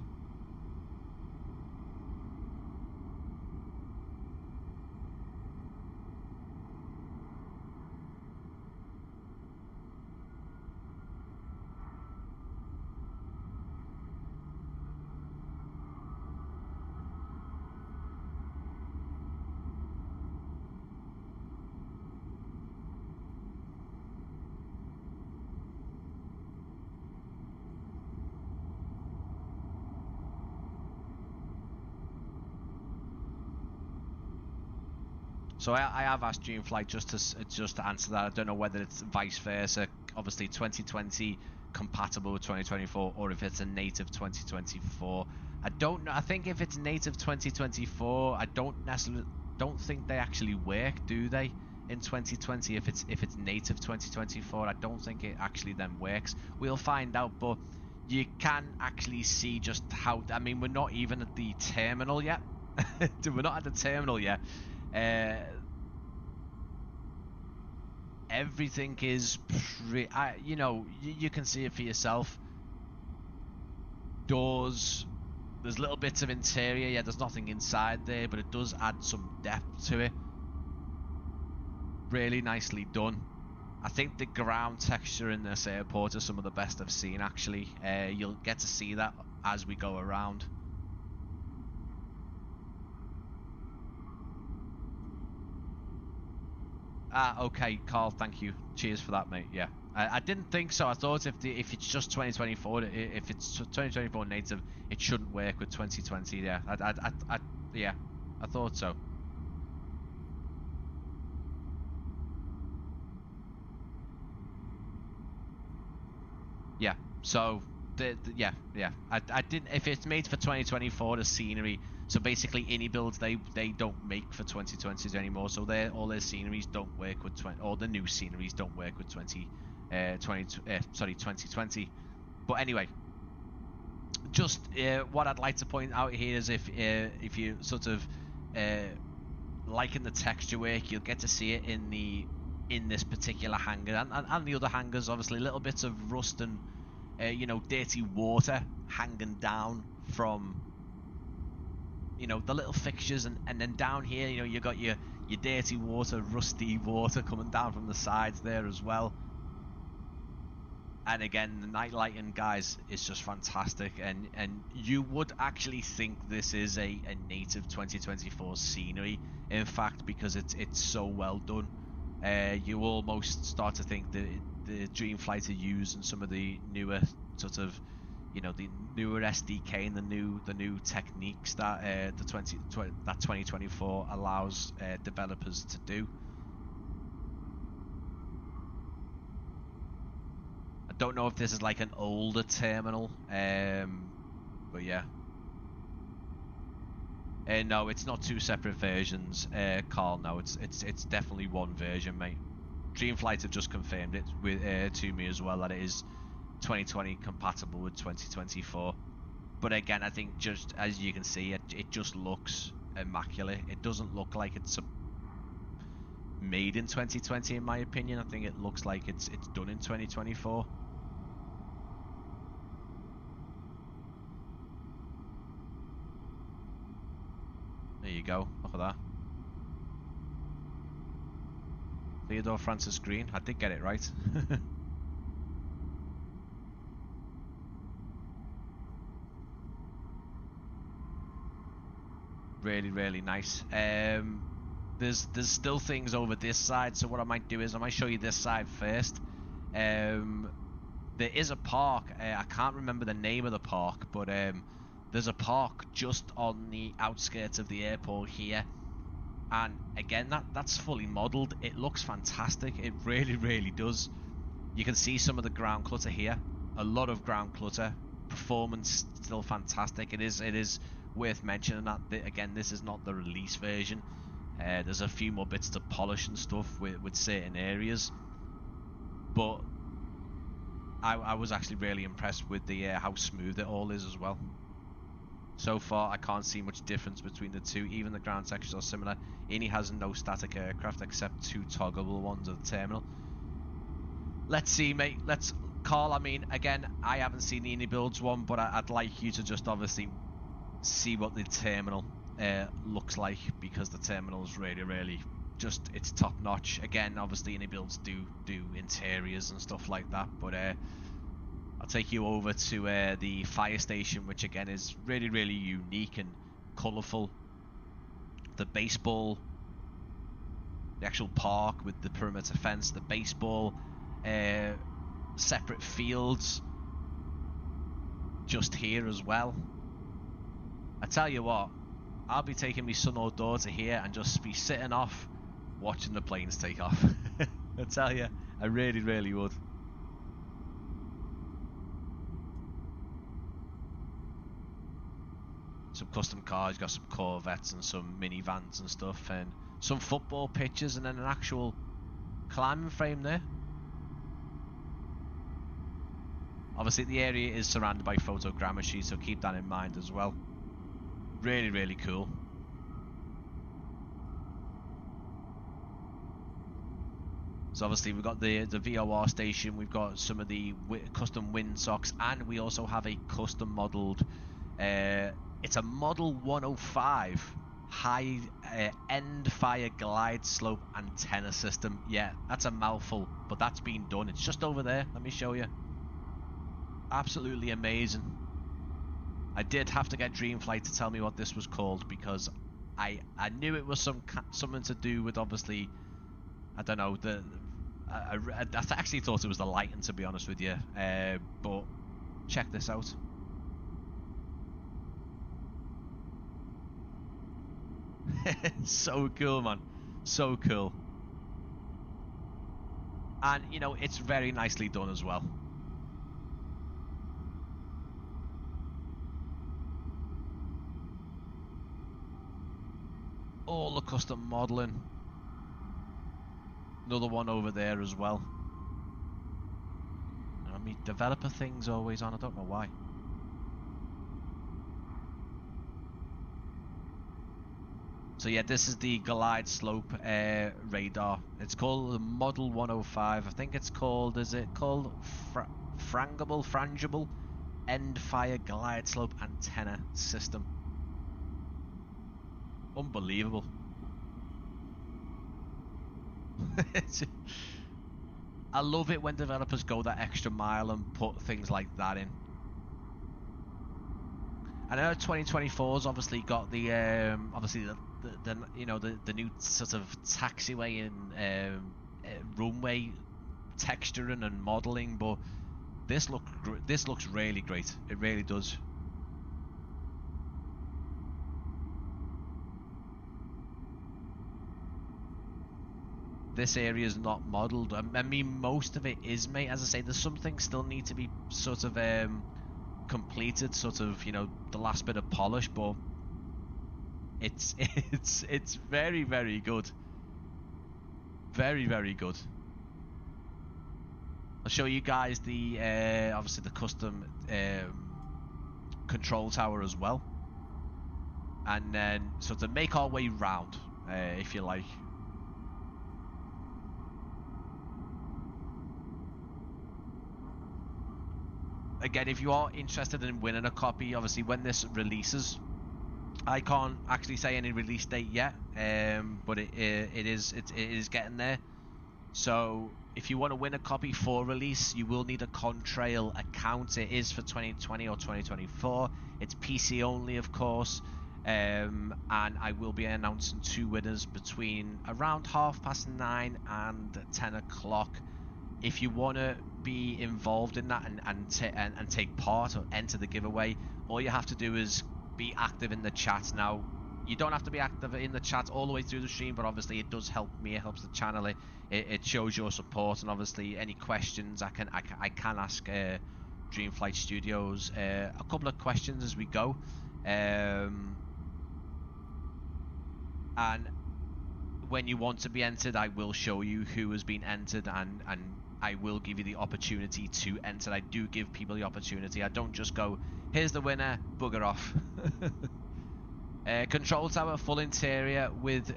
Speaker 1: So I have asked Dreamflight just to answer that. I don't know whether it's vice versa. Obviously, 2020 compatible with 2024, or if it's a native 2024. I don't know. I think if it's native 2024, I don't think they actually work, do they? In 2020, if it's native 2024, I don't think it actually then works. We'll find out, but you can actually see just how. I mean, we're not even at the terminal yet. We're not at the terminal yet. Everything is you know, you can see it for yourself. Doors, there's little bits of interior. Yeah, there's nothing inside there, but it does add some depth to it. Really nicely done. I think the ground texture in this airport is some of the best I've seen actually. You'll get to see that as we go around. Okay, Carl, thank you. Cheers for that, mate. Yeah, I didn't think so. I thought if it's just 2024, if it's 2024 native, it shouldn't work with 2020. Yeah, yeah, I thought so. Yeah. So yeah. I didn't. If it's made for 2024, the scenery. So basically, any builds they don't make for 2020s anymore. So all their sceneries don't work with all the new sceneries don't work with 2020. But anyway, just what I'd like to point out here is if you sort of liking the texture work, you'll get to see it in this particular hangar and the other hangars. Obviously, little bits of rust and you know, dirty water hanging down from, you know, the little fixtures, and then down here, you know, you got your dirty water, rusty water coming down from the sides there as well. And again, the night lighting, guys, is just fantastic, and you would actually think this is a native 2024 scenery, in fact, because it's so well done. You almost start to think that the Dreamflight are using some of the newer sort of, you know, the newer SDK and the new techniques that that 2024 allows developers to do. I don't know if this is like an older terminal, but yeah. No, it's not two separate versions, Carl. No, it's definitely one version, mate. Dreamflight have just confirmed it with to me as well that it is 2020 compatible with 2024. But again, I think just as you can see, it just looks immaculate. It doesn't look like it's made in 2020, in my opinion. I think it looks like it's done in 2024. There you go. Look at that. Theodore Francis Green. I did get it right. Really, really nice. There's still things over this side, so what I might do is I might show you this side first. There is a park. I can't remember the name of the park, but there's a park just on the outskirts of the airport here, and again, that's fully modelled. It looks fantastic. It really, really does. You can see some of the ground clutter here. A lot of ground clutter. Performance still fantastic. It is worth mentioning that again, this is not the release version. There's a few more bits to polish and stuff with certain areas, but I was actually really impressed with the how smooth it all is as well. So far, I can't see much difference between the two. Even the ground textures are similar. Innie has no static aircraft except two toggleable ones at the terminal. Let's see, mate. Carl, I mean, again, I haven't seen the Innie builds one, but I'd like you to just obviously see what the terminal looks like, because the terminal is really, really just, it's top notch. Again, obviously Innie builds do interiors and stuff like that, but I'll take you over to the fire station, which again is really, really unique and colourful. The baseball, the actual park with the perimeter fence, the baseball, separate fields just here as well. I tell you what, I'll be taking my son or daughter here and just be sitting off watching the planes take off. I tell you, I really, really would. Some custom cars, got some Corvettes and some minivans and stuff, and some football pitches, and then an actual climbing frame there. Obviously the area is surrounded by photogrammetry, so keep that in mind as well. Really, really cool. So obviously we've got the VOR station, we've got some of the custom windsocks, and we also have a custom modelled it's a Model 105 high end fire glide slope antenna system. Yeah, that's a mouthful, but that's been done. It's just over there. Let me show you. Absolutely amazing. I did have to get Dreamflight to tell me what this was called, because I knew it was something to do with, obviously, I don't know, I actually thought it was the lighting, to be honest with you, but check this out. So cool, man. So cool. And, you know, it's very nicely done as well. All the custom modelling. Another one over there as well. I mean, developer things always on. I don't know why. So yeah, this is the glide slope radar. It's called the Model 105. I think it's called, is it called frangible end fire glide slope antenna system. Unbelievable. I love it when developers go that extra mile and put things like that in. I know 2024's obviously got the obviously the you know the new sort of taxiway and runway texturing and modeling, but this looks really great. It really does. This area is not modelled. I mean, most of it is, mate. As I say, there's some things still need to be sort of completed, sort of, you know, the last bit of polish, but it's very, very good. Very, very good. I'll show you guys the obviously the custom control tower as well, and then sort of make our way round, if you like. Again, if you are interested in winning a copy, obviously when this releases, I can't actually say any release date yet, but it is getting there. So if you want to win a copy for release, you will need a Contrail account. It is for 2020 or 2024. It's PC only, of course, and I will be announcing 2 winners between around 9:30 and 10 o'clock. If you want to be involved in that and take part or enter the giveaway, all you have to do is be active in the chat. Now, you don't have to be active in the chat all the way through the stream, but obviously it does help me. It helps the channel. It shows your support, and obviously any questions I can ask Dreamflight Studios a couple of questions as we go, and when you want to be entered, I will show you who has been entered, and I will give you the opportunity to enter. I do give people the opportunity. I don't just go, here's the winner, bugger off. Control tower, full interior with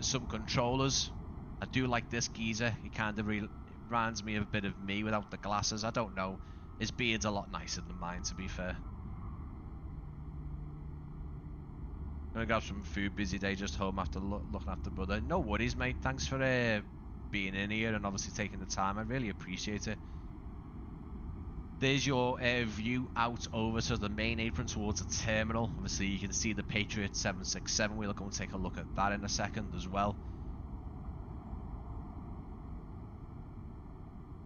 Speaker 1: some controllers. I do like this geezer. He kind of reminds me of a bit of me without the glasses. I don't know. His beard's a lot nicer than mine, to be fair. Gonna grab some food. Busy day, just home after looking after brother. No worries, mate. Thanks for being in here and obviously taking the time. I really appreciate it. There's your view out over to the main apron towards the terminal. Obviously, you can see the Patriot 767. We'll go and take a look at that in a second as well.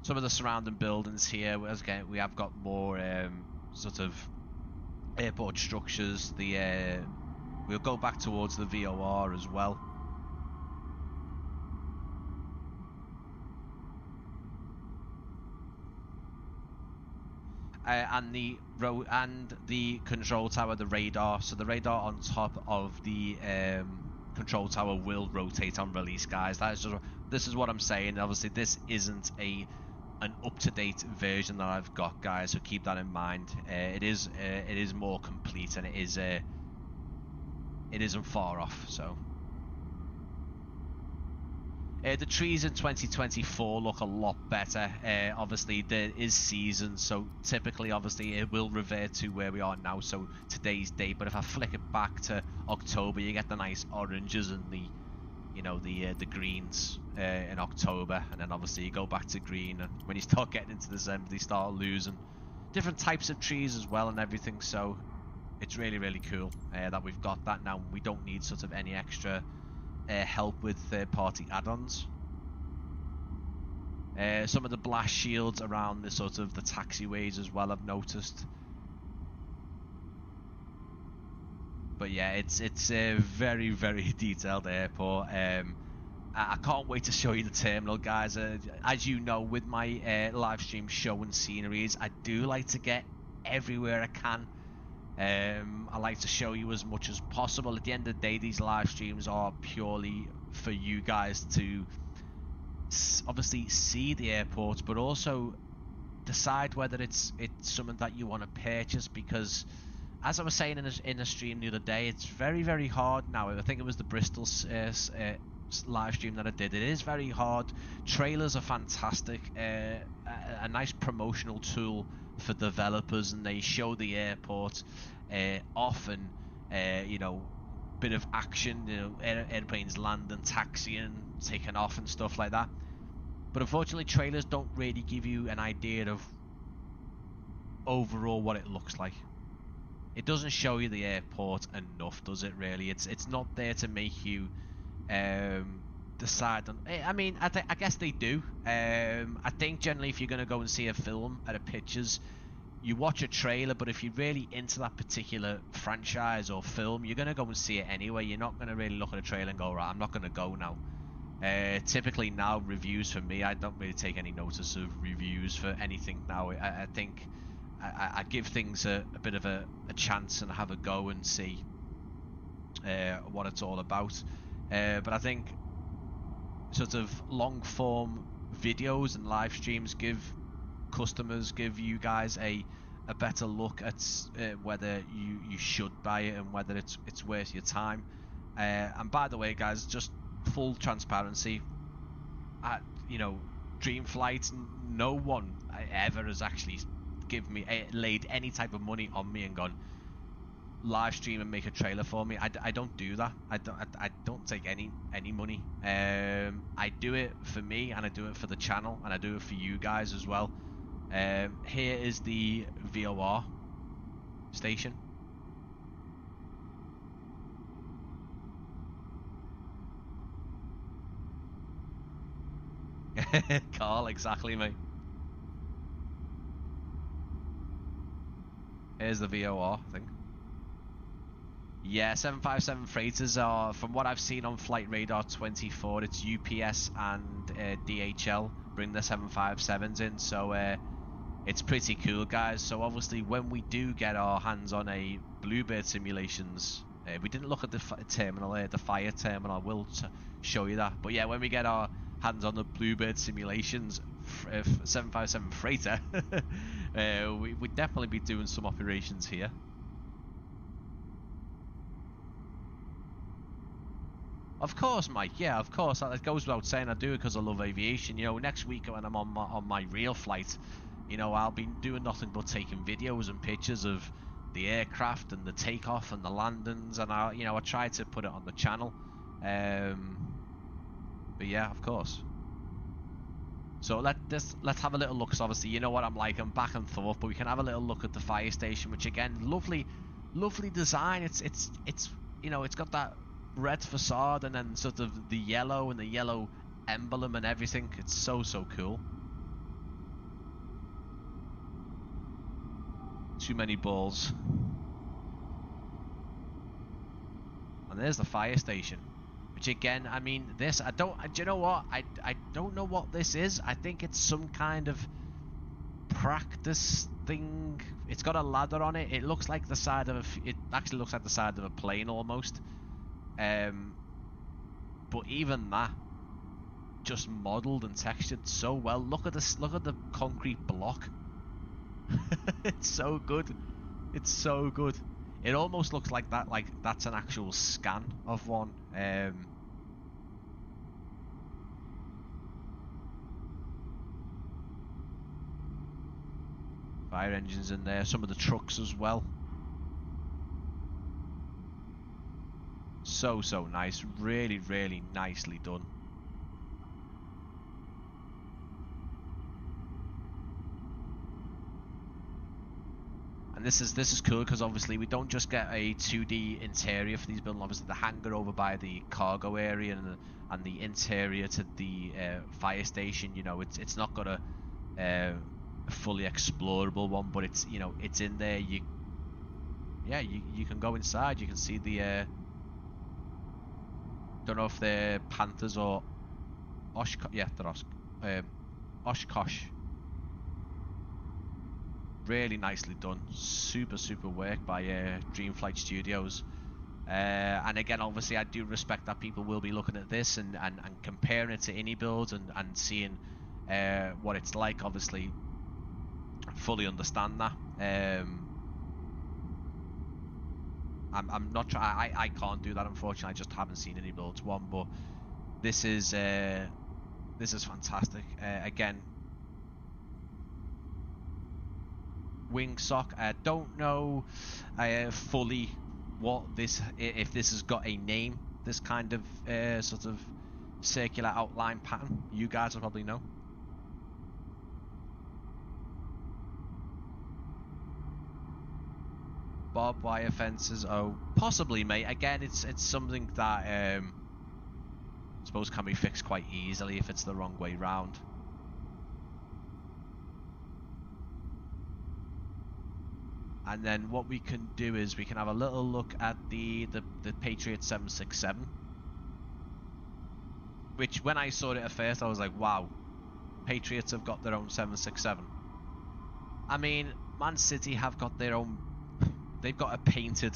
Speaker 1: Some of the surrounding buildings here. Again, we have got more sort of airport structures. We'll go back towards the VOR as well. And the control tower, the radar. So the radar on top of the control tower will rotate on release, guys. This is what I'm saying. Obviously, this isn't an up-to-date version that I've got, guys. So keep that in mind. It is more complete, and it isn't far off. So the trees in 2024 look a lot better. Obviously, there is season, so typically, obviously, it will revert to where we are now. So today's date. But if I flick it back to October, you get the nice oranges and the greens in October, and then obviously you go back to green. And when you start getting into December, they start losing different types of trees as well and everything. So it's really, really cool that we've got that now. We don't need sort of any extra help with third-party add-ons. Some of the blast shields around the sort of the taxiways as well, I've noticed. But yeah, it's a very, very detailed airport. I can't wait to show you the terminal, guys. As you know, with my live stream showing sceneries, I do like to get everywhere I can. I like to show you as much as possible. At the end of the day, these live streams are purely for you guys to obviously see the airport, but also decide whether it's something that you want to purchase, because as I was saying in a stream the other day, it's very, very hard now. I think it was the Bristol live stream that I did. It is very hard. Trailers are fantastic, a nice promotional tool for developers, and they show the airport often, bit of action, airplanes landing, taxiing, taking off and stuff like that. But unfortunately, trailers don't really give you an idea of overall what it looks like. It doesn't show you the airport enough, does it? Really, it's not there to make you decide on. I mean, I guess they do. I think generally, if you're going to go and see a film at a pictures, you watch a trailer. But if you're really into that particular franchise or film, you're going to go and see it anyway. You're not going to really look at a trailer and go, right, I'm not going to go now. Typically now, reviews for me, I don't really take any notice of reviews for anything now. I think I give things a bit of a chance and have a go and see what it's all about. But I think sort of long form videos and live streams give you guys a better look at whether you should buy it and whether it's worth your time. And by the way, guys, just full transparency, Dreamflight, no one ever has actually laid any type of money on me and gone live stream and make a trailer for me. I don't do that. I don't take any money. I do it for me, and I do it for the channel, and I do it for you guys as well. Here is the VOR station. Carl, exactly, mate. Here's the VOR thing. Yeah, 757 freighters are, from what I've seen on Flight Radar 24, it's UPS and DHL bring the 757s in, so it's pretty cool, guys. So obviously, when we do get our hands on a Bluebird simulations, we didn't look at the terminal here, the fire terminal. I will show you that. But yeah, when we get our hands on the Bluebird simulations 757 freighter, we'd definitely be doing some operations here. Of course, Mike. Yeah, of course. It goes without saying. I do it because I love aviation. You know, next week when I'm on my real flight, you know, I'll be doing nothing but taking videos and pictures of the aircraft and the takeoff and the landings, and I try to put it on the channel. But yeah, of course. So let's have a little look. So obviously, you know what I'm like. I'm back and forth, but we can have a little look at the fire station, which again, lovely design. It's you know, it's got that red facade and then sort of the yellow and the yellow emblem and everything. It's so cool. Too many balls. And there's the fire station, which again, I mean, do you know what? I don't know what this is. I think it's some kind of practice thing. It's got a ladder on it. It looks like the side of it actually looks like the side of a plane almost. But even that, just modelled and textured so well. Look at this. Look at the concrete block. It's so good. It's so good. It almost looks like that. Like that's an actual scan of one. Fire engines in there. Some of the trucks as well. So nice. Really nicely done. And this is cool because obviously we don't just get a 2D interior for these buildings. Obviously the hangar over by the cargo area and the interior to the fire station. You know, it's not got a fully explorable one, but it's, you know, it's in there. You can go inside. You can see the don't know if they're Panthers or Oshkosh. Yeah, they're Oshkosh. Really nicely done. Super work by Dreamflight Studios. And again, obviously, I do respect that people will be looking at this and comparing it to any builds and seeing what it's like. Obviously, fully understand that. I'm not trying. I can't do that, unfortunately. I just haven't seen any builds one, but this is fantastic. Again, wingsock. I don't know fully what if this has got a name. This kind of sort of circular outline pattern. You guys will probably know. barbed wire fences. Oh, possibly, mate. Again, it's something that I suppose can be fixed quite easily if it's the wrong way round. And then what we can do is we can have a little look at the Patriot 767. Which, when I saw it at first, I was like, wow, Patriots have got their own 767. I mean, Man City have got their own... They've got a painted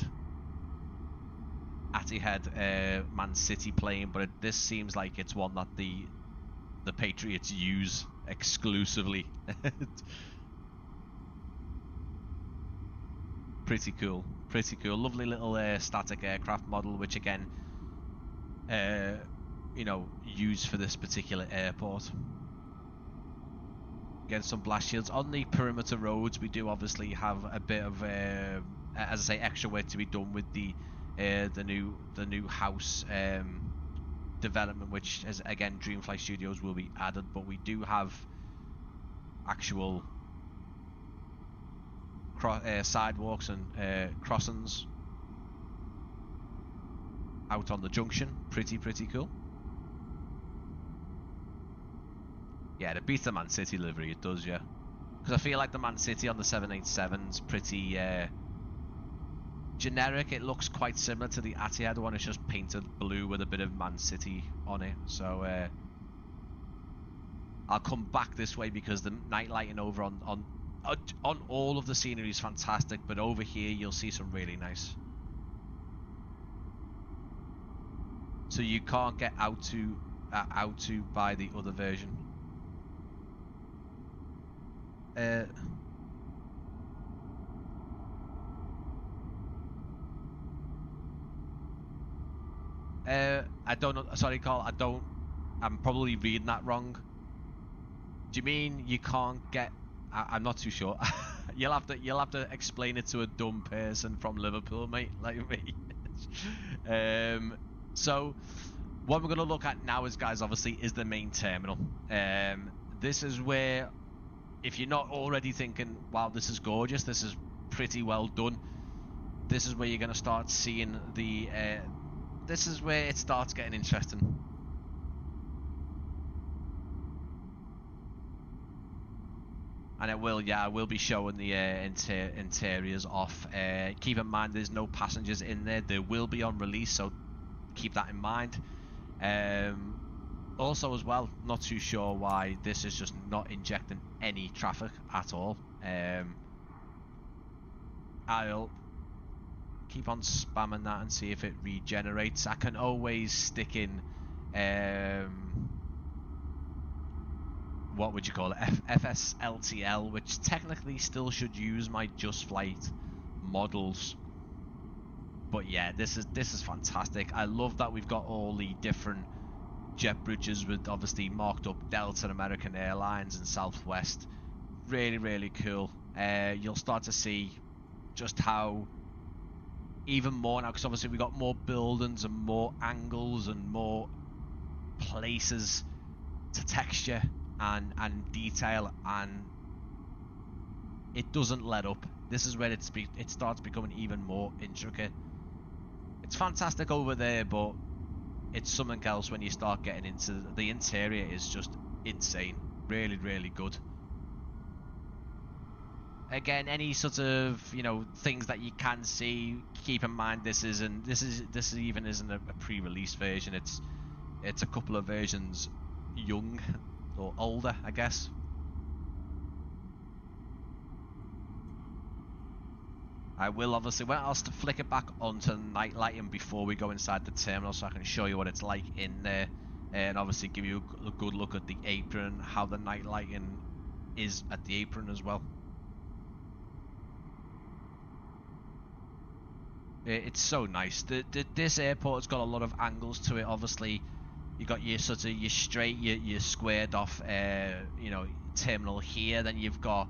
Speaker 1: Etihad Man City plane, but this seems like it's one that the Patriots use exclusively. Pretty cool, pretty cool. Lovely little static aircraft model, which again, you know, used for this particular airport. Again, some blast shields on the perimeter roads. We do obviously have a bit of, as I say, extra work to be done with the new house development, which is again Dreamflight Studios will be added, but we do have actual sidewalks and crossings out on the junction. Pretty cool. Yeah, it beats the Man City livery, it does, yeah. Because I feel like the Man City on the 787's pretty generic. It looks quite similar to the Etihad one. It's just painted blue with a bit of Man City on it. So I'll come back this way because the night lighting over on all of the scenery is fantastic, but over here you'll see some really nice. So you can't get out to buy the other version. I don't know. Sorry, Carl. I'm probably reading that wrong. Do you mean you can't get? I'm not too sure. You'll have to explain it to a dumb person from Liverpool, mate, like me. So what we're going to look at now is, guys, obviously, is the main terminal. This is where, if you're not already thinking, wow, this is gorgeous, this is pretty well done, this is where you're going to start seeing the this is where it starts getting interesting. And I will be showing the interiors off. Keep in mind there's no passengers in there. There will be on release, so keep that in mind. Also as well, not too sure why this is just not injecting any traffic at all. I'll keep on spamming that and see if it regenerates. I can always stick in what would you call it, FSLTL, which technically still should use my Just Flight models. But yeah, this is fantastic. I love that we've got all the different jet bridges with obviously marked up Delta, American Airlines and Southwest. Really cool. You'll start to see just how even more now, because obviously we've got more buildings and more angles and more places to texture and detail, and it doesn't let up. This is where it starts becoming even more intricate. It's fantastic over there, but it's something else when you start getting into the interior. Is just insane. Really good. Again, any sort of, you know, things that you can see, keep in mind this even isn't a pre-release version. It's a couple of versions young or older, I guess. I will obviously, well, I'll flick it back onto night lighting before we go inside the terminal, so I can show you what it's like in there, and obviously give you a good look at the apron, how the night lighting is at the apron as well. It's so nice. This airport's got a lot of angles to it. Obviously, you got your sort of your straight, your squared off, you know, terminal here. Then you've got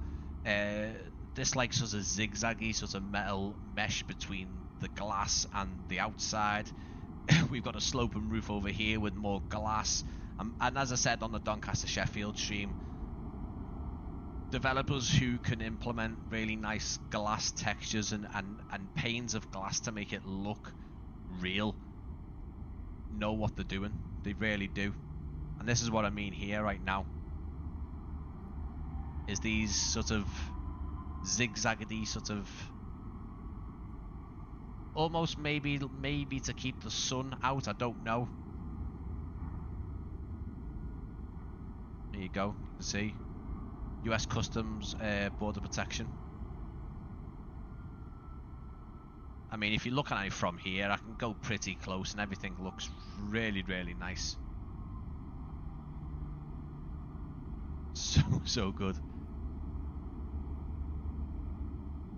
Speaker 1: this like sort of zigzaggy sort of metal mesh between the glass and the outside. We've got a sloping roof over here with more glass. And as I said on the Doncaster Sheffield stream, developers who can implement really nice glass textures and panes of glass to make it look real know what they're doing. They really do. And this is what I mean here right now, is these sort of zigzaggedy sort of, almost maybe to keep the sun out, I don't know. There you go, you can see US Customs border protection. I mean, if you're looking at it from here, I can go pretty close and everything looks really, really nice. So good.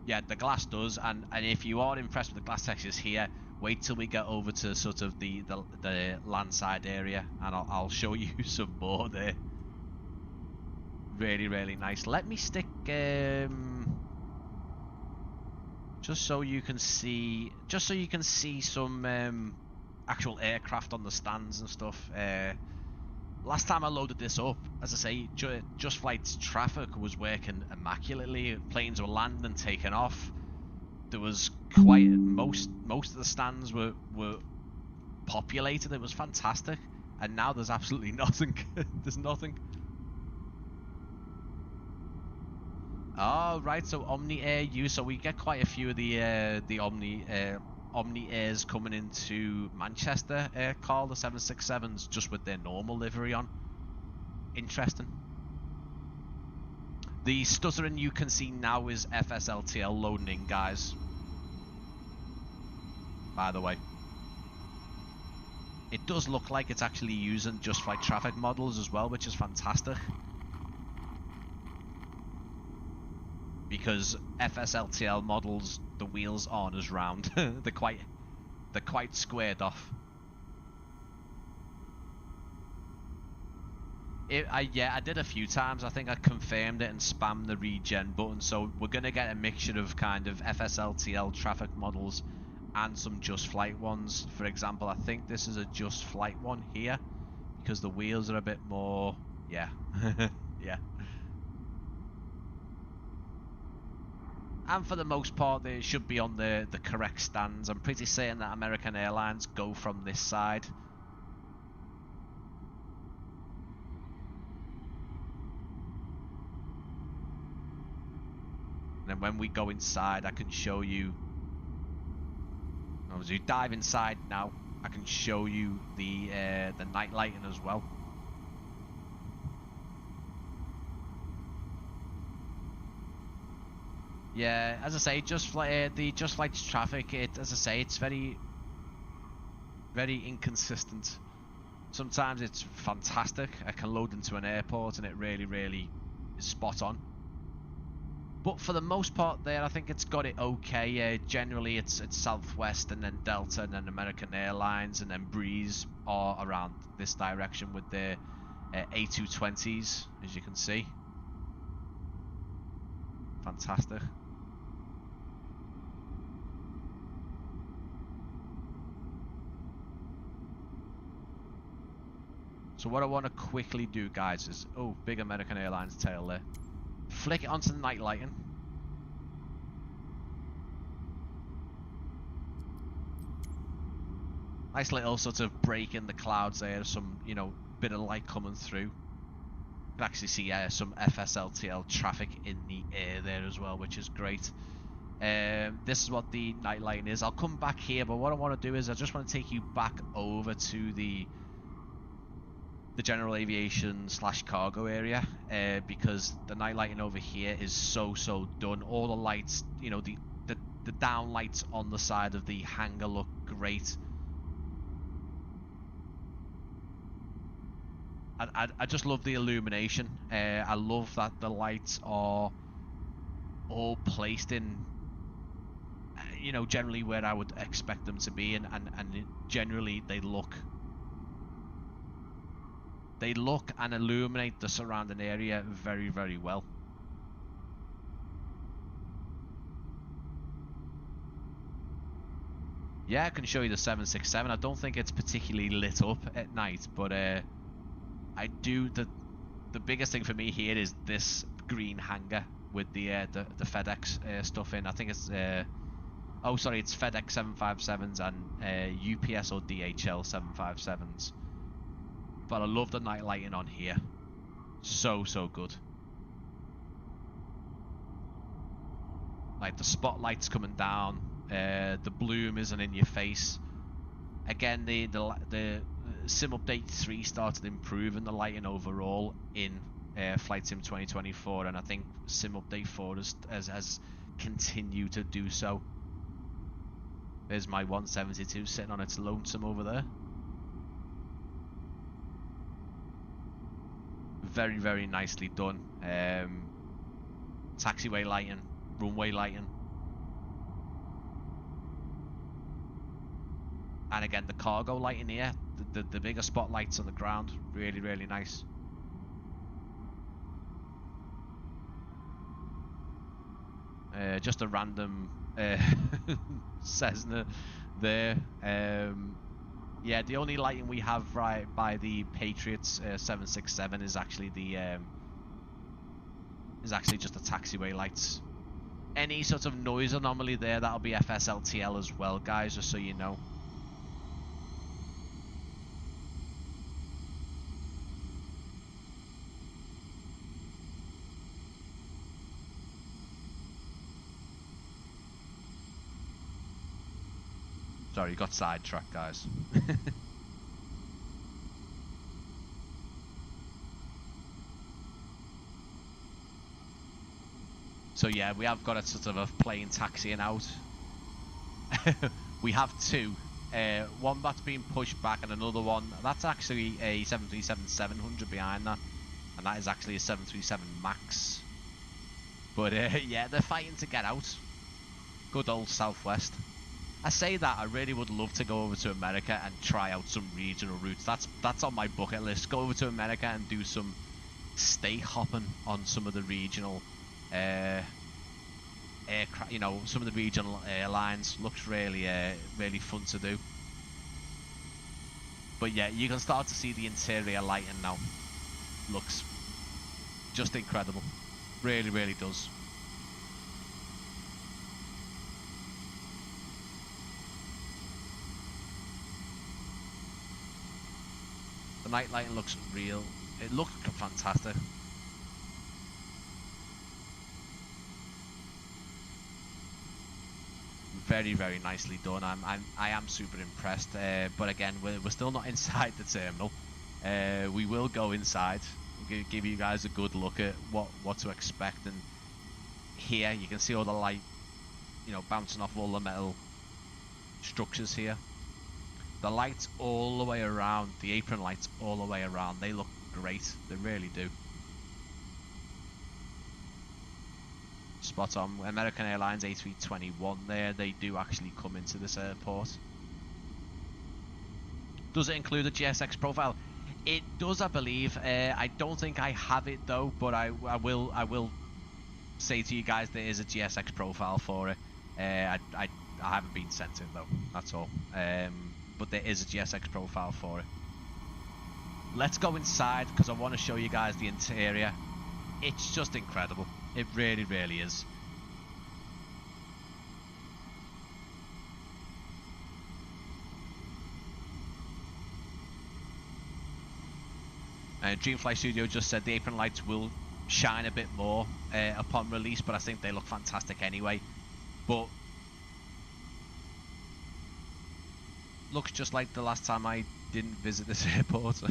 Speaker 1: Yeah, the glass does, and if you are impressed with the glass textures here, wait till we get over to sort of the landside area, and I'll show you some more there. Really, really nice. Let me stick just so you can see some actual aircraft on the stands and stuff. Last time I loaded this up, as I say, Just Flight's traffic was working immaculately. Planes were landing and taking off. There was quite most of the stands were populated. It was fantastic, and now there's absolutely nothing. There's nothing. Oh, right, so Omni Air use, so we get quite a few of the Omni Airs coming into Manchester, Carl, the 767s, just with their normal livery on. Interesting. The stuttering you can see now is FSLTL loading in, guys. By the way. It does look like it's actually using Just Flight traffic models as well, which is fantastic. Because FSLTL models, the wheels aren't as round. they're quite squared off. I did a few times. I think I confirmed it and spammed the regen button. So we're gonna get a mixture of kind of FSLTL traffic models and some Just Flight ones. For example, I think this is a Just Flight one here because the wheels are a bit more, yeah, yeah. And for the most part, they should be on the correct stands. I'm pretty certain that American Airlines go from this side. And then when we go inside, I can show you. As you dive inside now, I can show you the night lighting as well. Yeah, as I say, the Just Flight's traffic, as I say, it's very, very inconsistent. Sometimes it's fantastic. I can load into an airport and it really, really is spot on. But for the most part there, I think it's got it okay. Generally, it's Southwest and then Delta and then American Airlines and then Breeze are around this direction with their A220s, as you can see. Fantastic. So what I want to quickly do, guys, is, oh, big American Airlines tail there. Flick it onto the night lighting. Nice little sort of break in the clouds there, some, you know, bit of light coming through. You can actually see some FSLTL traffic in the air there as well, which is great. This is what the night lighting is. I'll come back here, but what I want to do is I just want to take you back over to the general aviation / cargo area, because the night lighting over here is so done. All the lights, you know, the down lights on the side of the hangar look great. I just love the illumination. I love that the lights are all placed in, you know, generally where I would expect them to be, and generally they look and illuminate the surrounding area very, very well. Yeah, I can show you the 767. I don't think it's particularly lit up at night, but I do. The biggest thing for me here is this green hanger with the FedEx stuff in. I think it's oh sorry, it's FedEx 757s and UPS or DHL 757s. But I love the night lighting on here. So good. Like the spotlights coming down, the bloom isn't in your face. Again, the Sim Update 3 started improving the lighting overall in Flight Sim 2024, and I think Sim Update 4 has continued to do so. There's my 172 sitting on its lonesome over there. Very, very nicely done. Taxiway lighting, runway lighting. And again, the cargo lighting here, the bigger spotlights on the ground, really, really nice. Just a random Cessna there. Yeah, the only lighting we have right by the Patriots 767 is actually just the taxiway lights. Any sort of noise anomaly there, that'll be FSLTL as well, guys, just so you know. Sorry, you got sidetracked, guys. So yeah, we have got a sort of a plane taxiing out. We have two. One that's been pushed back and another one, that's actually a 737-700 behind that. And that is actually a 737 MAX. But yeah, they're fighting to get out. Good old Southwest. I say that, I really would love to go over to America and try out some regional routes. That's on my bucket list. Go over to America and do some state hopping on some of the regional aircraft, you know, some of the regional airlines. Looks really really fun to do. But yeah, you can start to see the interior lighting now. Looks just incredible. Really, really does. The night lighting looks real. It looks fantastic. Very, very nicely done. I am super impressed. But again, we're still not inside the terminal. We will go inside. Give you guys a good look at what to expect. And here you can see all the light, you know, bouncing off all the metal structures here. The lights all the way around, the apron lights all the way around, they look great. They really do. Spot on. American Airlines A321 there, they do actually come into this airport. Does it include a GSX profile? It does, I believe. I don't think I have it though, but I will say to you guys there is a GSX profile for it. I haven't been sent it though, that's all. But there is a GSX profile for it. Let's go inside because I want to show you guys the interior. It's just incredible. It really, really is. Dreamflight Studios just said the apron lights will shine a bit more upon release, but I think they look fantastic anyway. But looks just like the last time I didn't visit this airport.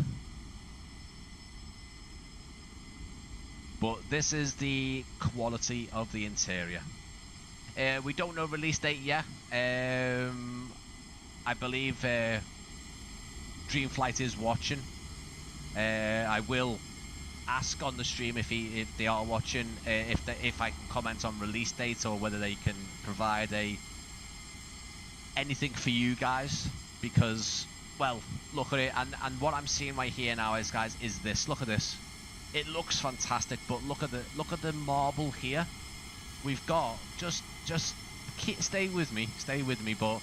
Speaker 1: But this is the quality of the interior. We don't know release date yet. I believe Dreamflight is watching. I will ask on the stream if they are watching, if I can comment on release date or whether they can provide anything for you guys, because, well, look at it, and what I'm seeing right here now is, guys, is this. Look at this. It looks fantastic, but look at the marble here. We've got just stay with me, but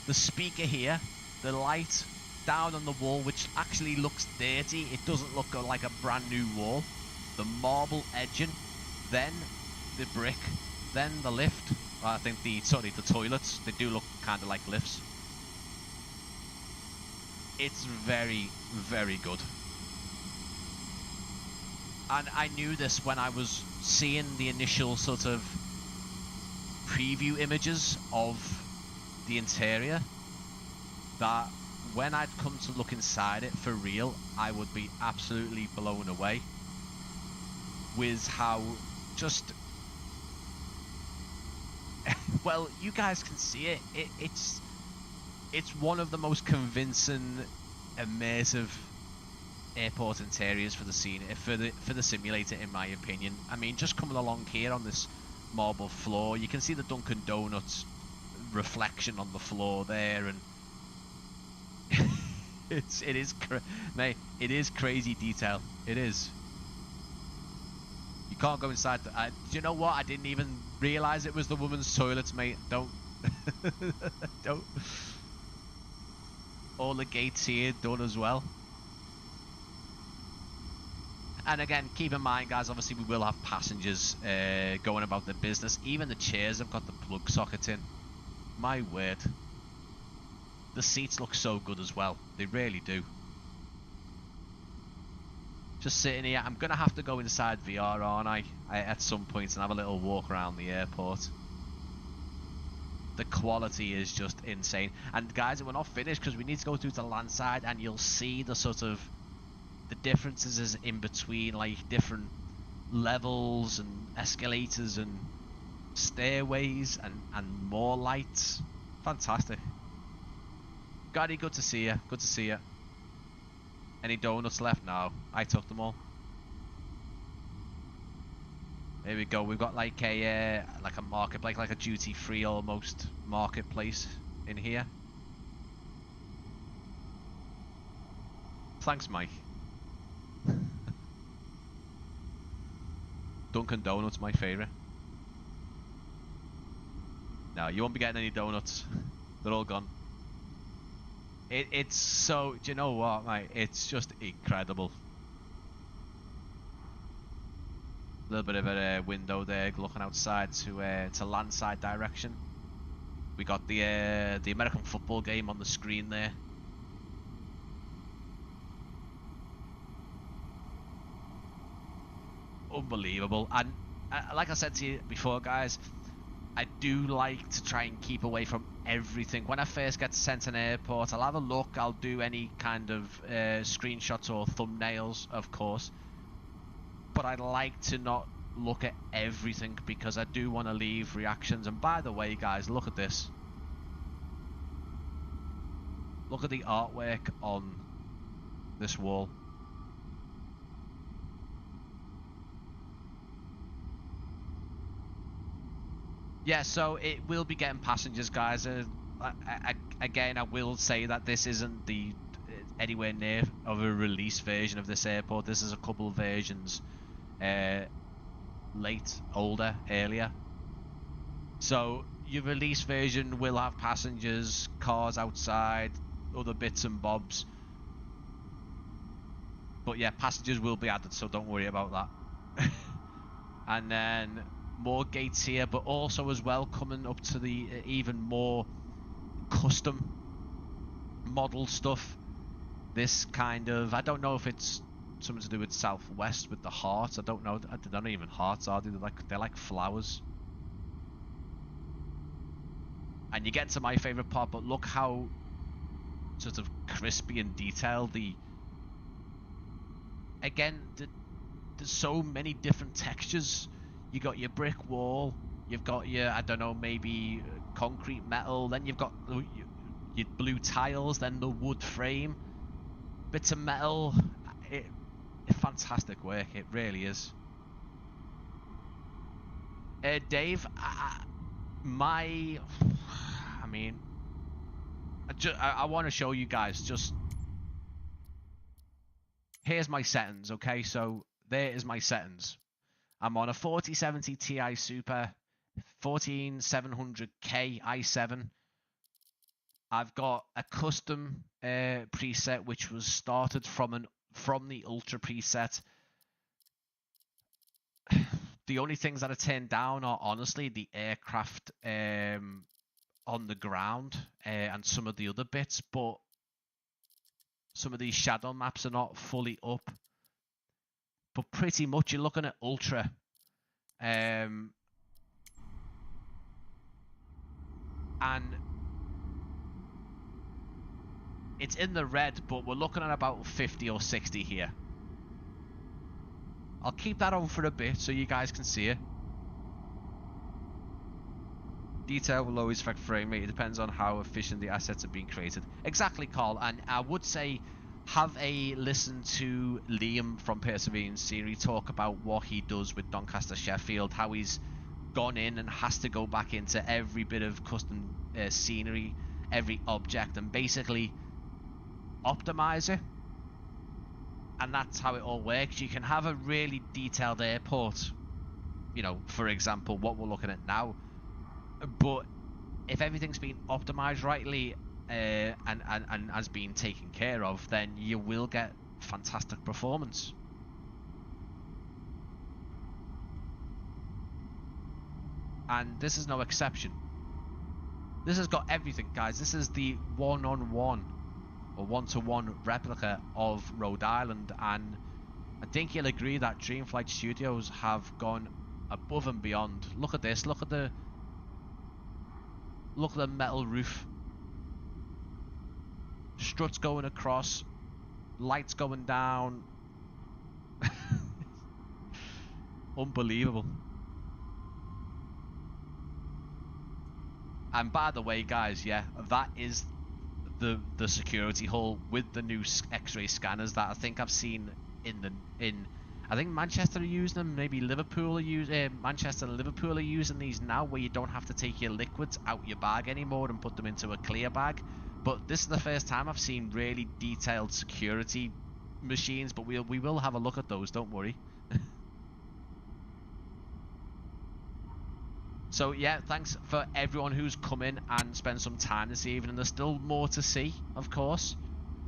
Speaker 1: the speaker here, the light down on the wall, which actually looks dirty. It doesn't look like a brand new wall. The marble edging then the brick, then the lift. Well, I think the toilets, they do look kind of like lifts. It's very, very good. And I knew this when I was seeing the initial sort of preview images of the interior, that when I'd come to look inside it for real, I would be absolutely blown away with how just well, you guys can see it. It's one of the most convincing, immersive airport interiors for the scene, for the simulator, in my opinion. I mean, just coming along here on this marble floor, you can see the Dunkin' Donuts reflection on the floor there, and mate, it is crazy detail. It is. You can't go inside. Do you know what? I didn't even realize it was the woman's toilets, mate. Don't. Don't. All the gates here done as well. And again, keep in mind, guys, obviously we will have passengers going about their business. Even the chairs have got the plug sockets in. My word. The seats look so good as well. They really do. Just sitting here. I'm going to have to go inside VR, aren't I? At some point, and have a little walk around the airport. The quality is just insane. And guys, we're not finished because we need to go through to the land side, and you'll see the sort of the differences is in between, like different levels and escalators and stairways and more lights. Fantastic. Gaddy, good to see you. Good to see you. Any donuts left? No, I took them all. There we go. We've got like a marketplace, like a duty-free almost marketplace in here. Thanks, Mike. Dunkin' Donuts, my favourite. No, you won't be getting any donuts. They're all gone. It's so... Do you know what, mate? It's just incredible. A little bit of a window there, looking outside to landside direction. We got the American football game on the screen there. Unbelievable. And like I said to you before, guys, I do like to try and keep away from everything. When I first get sent an airport, I'll have a look. I'll do any kind of screenshots or thumbnails, of course. But I like to not look at everything because I do want to leave reactions. And by the way, guys, look at this. Look at the artwork on this wall. Yeah, so it will be getting passengers, guys. Again, I will say that this isn't the anywhere near of a release version of this airport. This is a couple of versions late, older, earlier. So your release version will have passengers, cars outside, other bits and bobs. But yeah, passengers will be added, so don't worry about that. And then more gates here, but also as well coming up to the even more custom model stuff. This kind of, I don't know if it's something to do with Southwest with the hearts. I don't know. They're not even hearts, are they? They're like flowers. And you get to my favorite part, but look how sort of crispy and detailed again, there's so many different textures. You got your brick wall, you've got your, I don't know, maybe concrete metal, then you've got your blue tiles, then the wood frame, bits of metal. It's fantastic work, it really is. Dave, I mean, I want to show you guys, just here's my settings, okay? So there is my settings. I'm on a 4070 Ti Super, 14700K i7. I've got a custom preset which was started from the Ultra preset. The only things that are turned down are honestly the aircraft on the ground and some of the other bits, but some of these shadow maps are not fully up. But pretty much you're looking at Ultra. And it's in the red, but we're looking at about 50 or 60 here. I'll keep that on for a bit so you guys can see it. Detail will always affect frame rate. It depends on how efficient the assets are being created. Exactly, Carl. And I would say have a listen to Liam from Persevering Scenery talk about what he does with Doncaster Sheffield, how he's gone in and has to go back into every bit of custom scenery, every object, and basically optimize it. And that's how it all works. You can have a really detailed airport, you know, for example, what we're looking at now, but if everything's been optimized rightly and has been taken care of, then you will get fantastic performance. And this is no exception. This has got everything, guys. This is the one-on-one or one-to-one replica of Rhode Island, and I think you'll agree that Dreamflight Studios have gone above and beyond. Look at this. Look at the metal roof. Struts going across, lights going down. Unbelievable. And by the way, guys, yeah, that is the security hall with the new X-ray scanners that I think I've seen in I think Manchester are using them, maybe Liverpool are using Manchester and Liverpool are using these now, where you don't have to take your liquids out your bag anymore and put them into a clear bag. But this is the first time I've seen really detailed security machines, but we will have a look at those, don't worry. So yeah, thanks for everyone who's come in and spent some time this evening. There's still more to see, of course.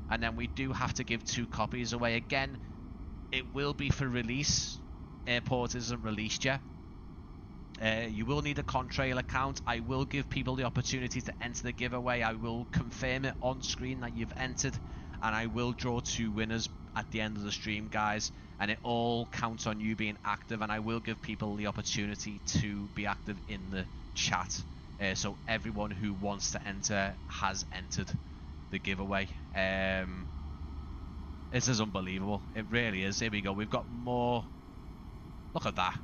Speaker 1: And then we do have to give 2 copies away. Again, it will be for release. Airport isn't released yet. You will need a Contrail account. I will give people the opportunity to enter the giveaway. I will confirm it on screen that you've entered. And I will draw 2 winners at the end of the stream, guys. And it all counts on you being active, and I will give people the opportunity to be active in the chat, so everyone who wants to enter has entered the giveaway. This is unbelievable, it really is. Here we go, we've got more. Look at that,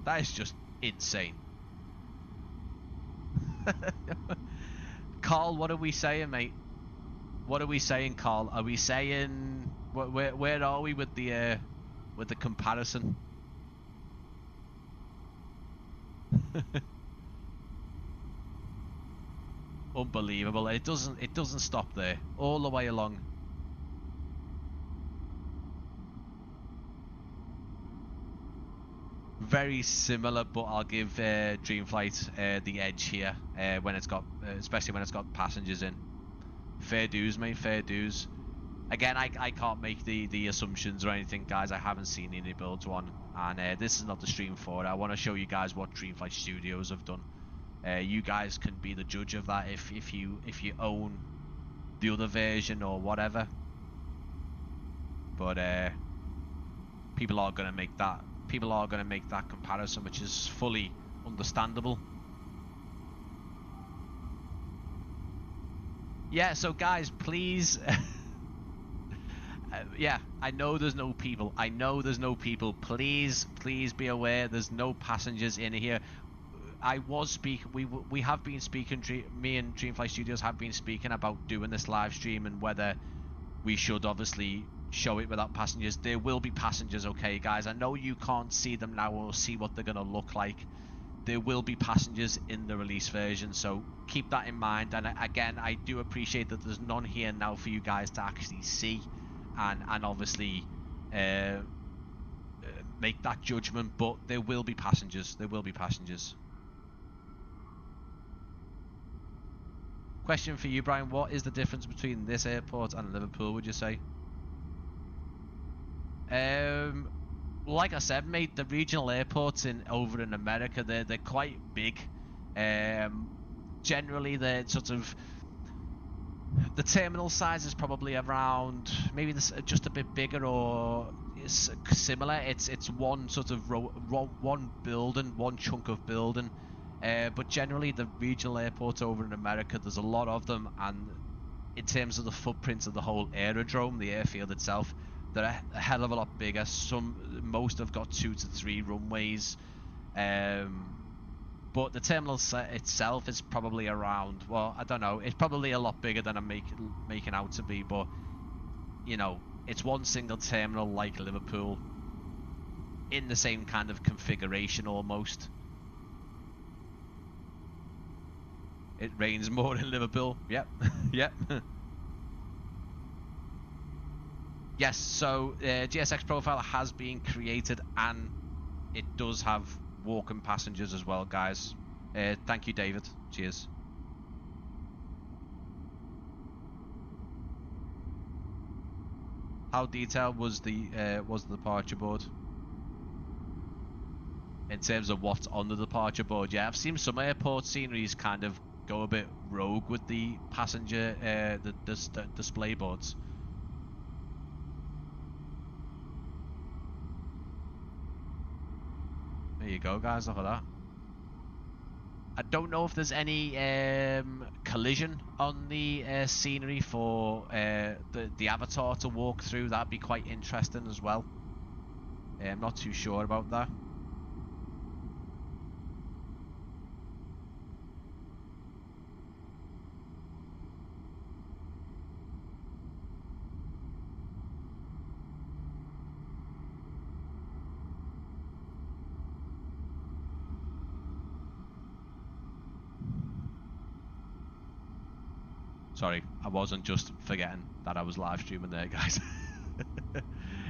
Speaker 1: that is just insane. Carl, what are we saying, mate? What are we saying, Carl? Are we saying where are we with the comparison? Unbelievable. It doesn't stop there. All the way along. Very similar, but I'll give Dreamflight the edge here when it's got, especially when it's got passengers in. Fair dues, mate. Fair dues. Again, I can't make the assumptions or anything, guys. I haven't seen any builds one, and this is not the stream for it. I want to show you guys what Dreamflight Studios have done. You guys can be the judge of that if you own the other version or whatever. But people are gonna make that comparison, which is fully understandable. Yeah, so guys, please. Yeah, I know there's no people. Please be aware. There's no passengers in here. We have been speaking. Me and Dreamflight Studios have been speaking about doing this live stream and whether we should obviously show it without passengers. There will be passengers, okay, guys. I know you can't see them now or see what they're gonna look like. There will be passengers in the release version, so keep that in mind. And again, I do appreciate that there's none here now for you guys to actually see. And obviously make that judgment, but there will be passengers. Question for you, Brian: what is the difference between this airport and Liverpool, would you say? like I said, mate, the regional airports over in America, they're quite big. Generally, they're sort of, the terminal size is probably around, maybe this just a bit bigger or it's similar. It's one sort of one building, one chunk of building. But generally, the regional airports over in America, there's a lot of them, and in terms of the footprint of the whole aerodrome, the airfield itself, they're a hell of a lot bigger. Most have got 2 to 3 runways. But the terminal itself is probably around, well, I don't know, it's probably a lot bigger than I'm making out to be, but, you know, it's one single terminal like Liverpool, in the same kind of configuration almost. It rains more in Liverpool, yep, yep. Yes, so GSX profile has been created, and it does have walk-in passengers as well, guys. Thank you, David. Cheers. How detailed was the departure board in terms of what's on the departure board? Yeah, I've seen some airport sceneries kind of go a bit rogue with the passenger the display boards. There you go, guys. Look at that. I don't know if there's any collision on the scenery for the avatar to walk through. That'd be quite interesting as well. I'm not too sure about that. Sorry, I wasn't just forgetting that I was live streaming there, guys.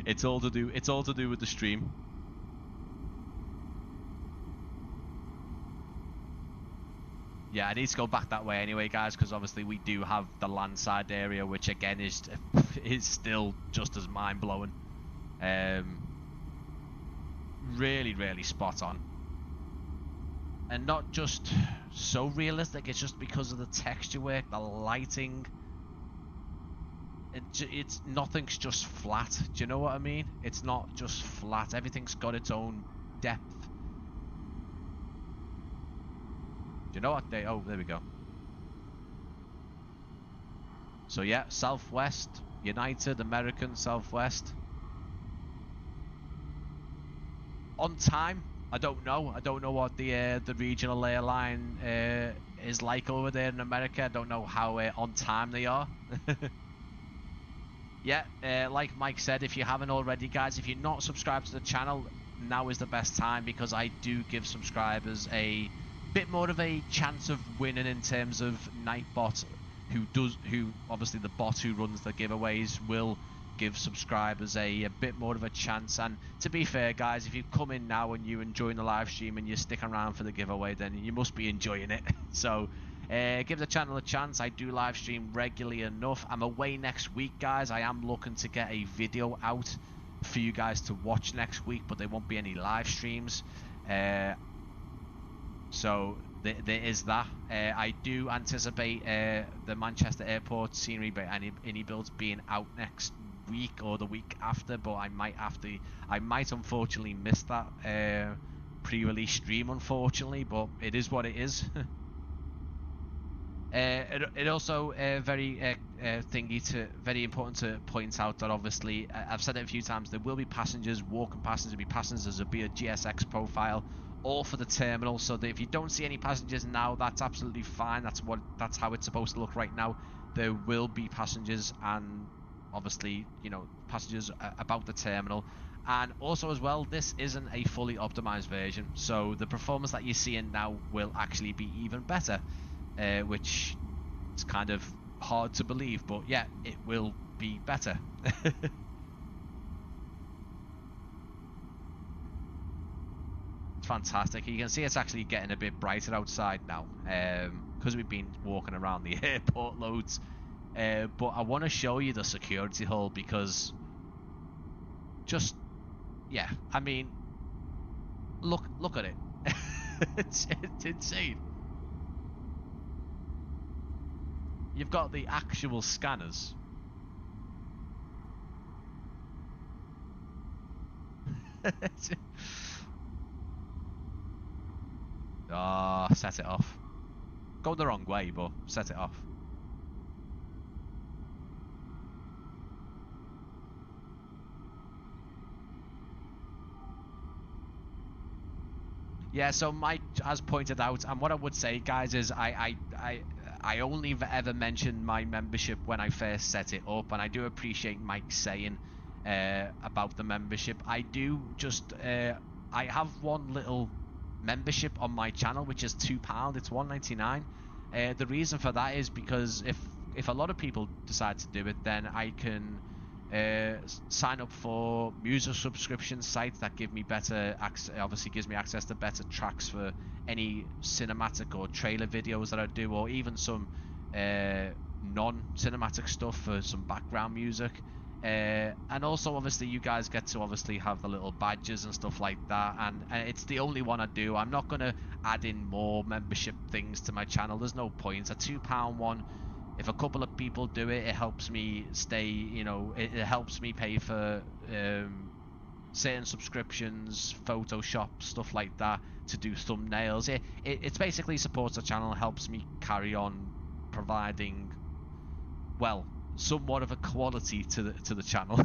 Speaker 1: It's all to do with the stream. Yeah, I need to go back that way anyway, guys, because obviously we do have the landside area, which again is still just as mind-blowing. Really, really spot on. And not just so realistic, it's just because of the texture work, the lighting. It's nothing's just flat. Do you know what I mean? It's not just flat. Everything's got its own depth. Do you know what oh, there we go. So yeah, Southwest, United, American, Southwest. On time, I don't know. I don't know what the regional airline is like over there in America. I don't know how on time they are. Yeah, like Mike said, if you haven't already, guys, if you're not subscribed to the channel, now is the best time, because I do give subscribers a bit more of a chance of winning in terms of Nightbot, who obviously the bot who runs the giveaways will give subscribers a bit more of a chance. And to be fair, guys, if you come in now and you're enjoying the live stream and you stick around for the giveaway, then you must be enjoying it. So give the channel a chance. I do live stream regularly enough. I'm away next week, guys. I am looking to get a video out for you guys to watch next week, but there won't be any live streams. So there is that. I do anticipate the Manchester Airport scenery by any builds being out next week or the week after, but I might unfortunately miss that pre-release stream, unfortunately, but it is what it is. It also very important to point out that obviously I've said it a few times, there will be passengers, walking passengers, there'll be passengers, there'll be a GSX profile all for the terminal, so that if you don't see any passengers now, that's absolutely fine. That's how it's supposed to look right now. There will be passengers, and obviously, you know, passengers about the terminal. And also as well, this isn't a fully optimized version, so the performance that you're seeing now will actually be even better, which is kind of hard to believe, but yeah, it will be better. It's fantastic. You can see it's actually getting a bit brighter outside now, because we've been walking around the airport loads. But I want to show you the security hull, because just yeah, I mean, look at it. It's insane. You've got the actual scanners. Ah, set it off. Go the wrong way, but set it off. Yeah, so Mike has pointed out, and what I would say, guys, is I only ever mentioned my membership when I first set it up, and I do appreciate Mike saying about the membership. I do just I have one little membership on my channel, which is £2. It's £1.99. The reason for that is because if a lot of people decide to do it, then I can sign up for music subscription sites that give me better access. Obviously gives me access to better tracks for any cinematic or trailer videos that I do, or even some non-cinematic stuff for some background music. And also obviously you guys get to obviously have the little badges and stuff like that, and it's the only one I do. I'm not going to add in more membership things to my channel. There's no point. A £2 one, if a couple of people do it, it helps me stay, you know, it helps me pay for certain subscriptions, Photoshop, stuff like that, to do thumbnails. It's basically supports the channel, helps me carry on providing, well, somewhat of a quality to the channel.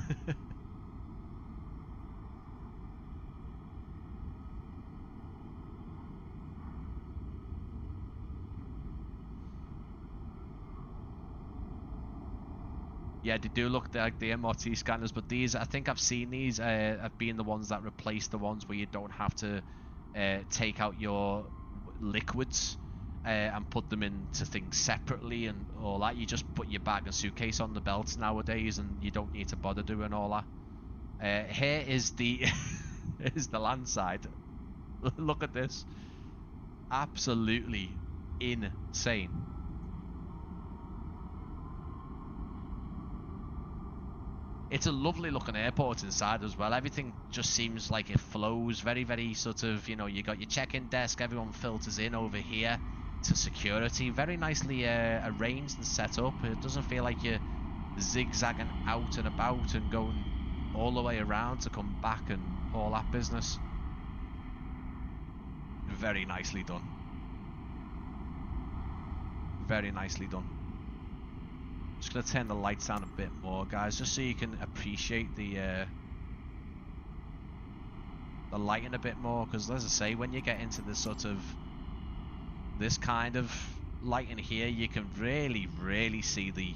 Speaker 1: Yeah, they do look like the MRT scanners, but these, I think I've seen these have been the ones that replace the ones where you don't have to take out your liquids and put them into things separately and all that. You just put your bag and suitcase on the belt nowadays, and you don't need to bother doing all that. Here is the is the land side. Look at this, absolutely insane. It's a lovely looking airport inside as well. Everything just seems like it flows very, very sort of, you know, you got your check-in desk, everyone filters in over here to security. Very nicely arranged and set up. It doesn't feel like you're zigzagging out and about and going all the way around to come back and all that business. Very nicely done. Very nicely done. Just going to turn the lights down a bit more, guys, just so you can appreciate the lighting a bit more, because as I say, when you get into this sort of this kind of lighting here, you can really see the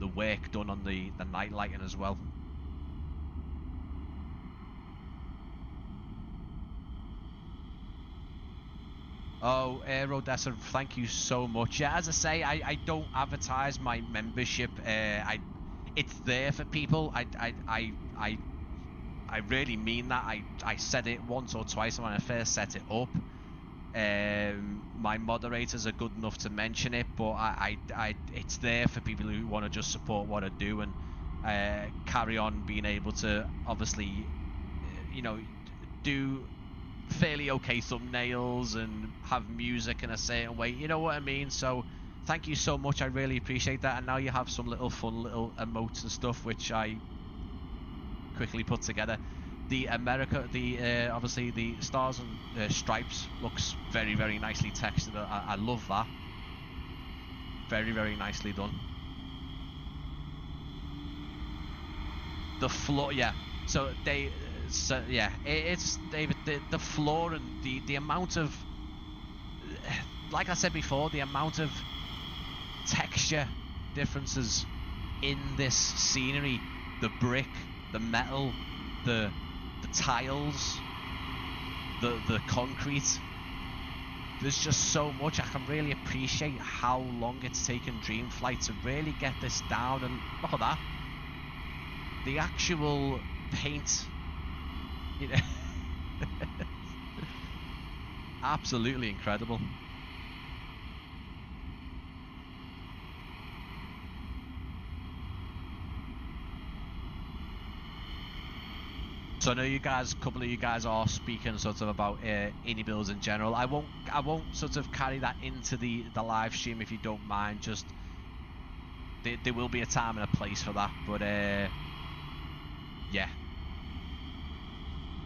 Speaker 1: work done on the night lighting as well. Oh, Rodessa, thank you so much. Yeah, as I say, I don't advertise my membership. It's there for people. I really mean that. I said it once or twice when I first set it up. My moderators are good enough to mention it, but it's there for people who want to just support what I do and carry on being able to obviously, you know, do fairly okay thumbnails and have music in a certain way. You know what I mean? So thank you so much. I really appreciate that. And now you have some little fun little emotes and stuff, which I quickly put together. The obviously the stars and stripes looks very nicely textured. I love that. Very nicely done. The floor, yeah. So yeah, it's David. The floor and the amount of, like I said before, the amount of texture differences in this scenery, the brick, the metal, the tiles, the concrete. There's just so much. I can really appreciate how long it's taken Dreamflight to really get this down. And look at that, the actual paint, you know. Absolutely incredible. So I know you guys, a couple of you guys are speaking sort of about indie builds in general. I won't sort of carry that into the live stream if you don't mind. Just there will be a time and a place for that. But yeah,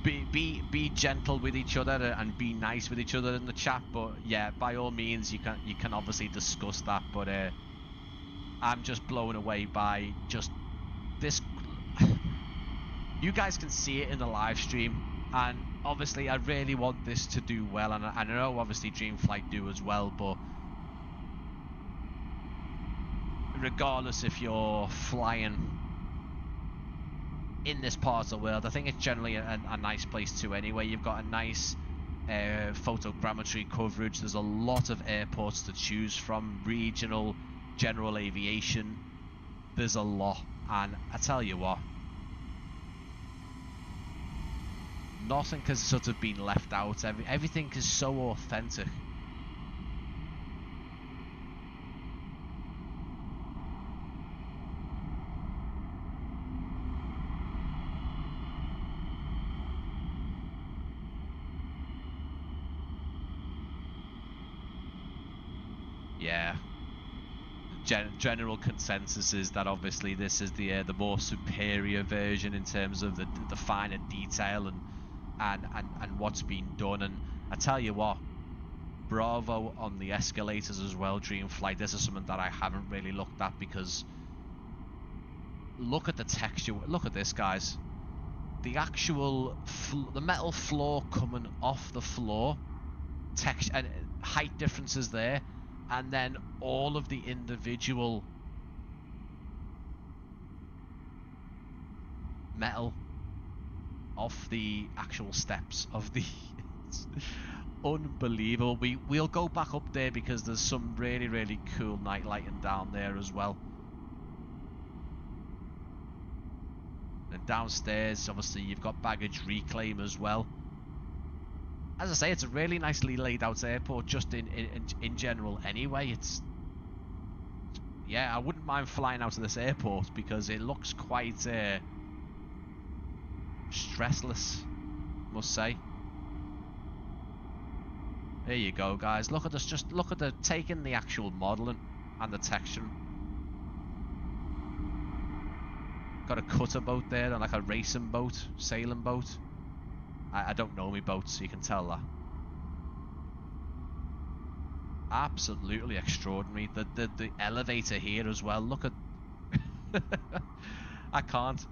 Speaker 1: be gentle with each other and be nice with each other in the chat. But yeah, by all means, you can obviously discuss that. But I'm just blown away by just this. You guys can see it in the live stream, and obviously I really want this to do well, and I know obviously Dreamflight do as well, but regardless if you're flying in this part of the world, I think it's generally a nice place too anyway. You've got a nice photogrammetry coverage. There's a lot of airports to choose from, regional, general aviation. There's a lot, and I tell you what, nothing has sort of been left out. Everything is so authentic. Yeah. General consensus is that obviously this is the more superior version in terms of the finer detail and what's been done. And I tell you what, bravo on the escalators as well, Dreamflight. This is something that I haven't really looked at, because look at the texture. Look at this, guys. The actual the metal floor coming off the floor, texture and height differences there, and then all of the individual metal off the actual steps of the it's unbelievable. We'll go back up there because there's some really cool night lighting down there as well. And downstairs obviously you've got baggage reclaim as well. As I say, it's a really nicely laid out airport just in general anyway. It's, yeah, I wouldn't mind flying out of this airport because it looks quite stressless, must say. There you go, guys. Look at this. Just look at the taking the actual modeling and the texturing. Got a cutter boat there, and like a racing boat, sailing boat. I don't know me boats, so you can tell that. Absolutely extraordinary. The elevator here as well. Look at. I can't.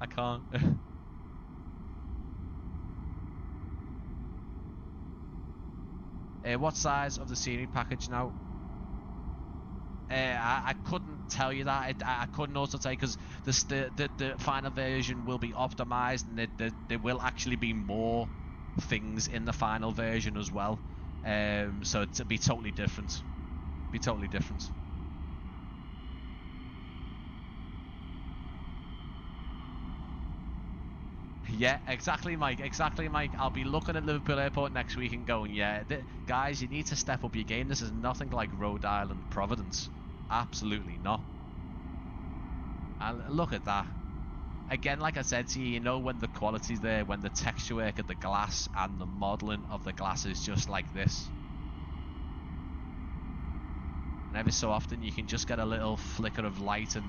Speaker 1: What size of the scenery package now? I couldn't tell you that. I couldn't also tell you because the final version will be optimized, and there will actually be more things in the final version as well. So it'll be totally different. Yeah, exactly, Mike. I'll be looking at Liverpool Airport next week and going, yeah, guys, you need to step up your game. This is nothing like Rhode Island, Providence. Absolutely not. And look at that. Again, like I said to you, you know when the quality's there, when the texture work of the glass and the modelling of the glass is just like this. And every so often you can just get a little flicker of light and...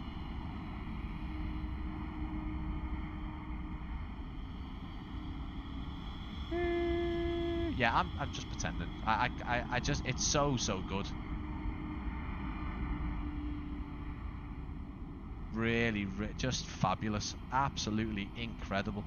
Speaker 1: Yeah, I'm just pretending. I just, it's so good. Really, just fabulous. Absolutely incredible.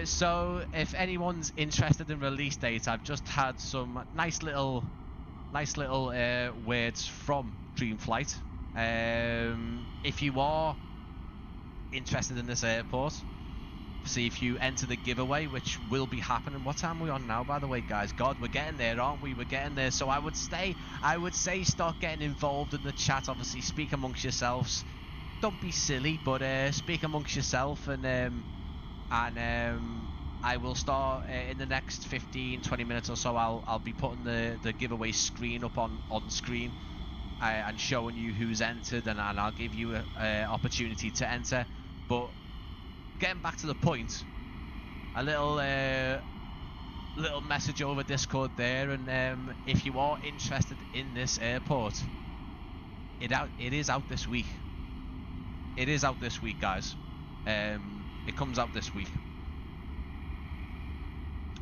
Speaker 1: So if anyone's interested in release date, I've just had some nice little words from Dreamflight. If you are interested in this airport, see if you enter the giveaway, which will be happening. What time are we on now, by the way, guys? God, we're getting there, aren't we? We're getting there. So I would say start getting involved in the chat. Obviously, speak amongst yourselves. Don't be silly, but speak amongst yourself and I will start in the next 15-20 minutes or so. I'll be putting the giveaway screen up on screen and showing you who's entered, and I'll give you an opportunity to enter. But getting back to the point, a little message over Discord there, and if you are interested in this airport, it is out this week. It is out this week, guys. It comes out this week.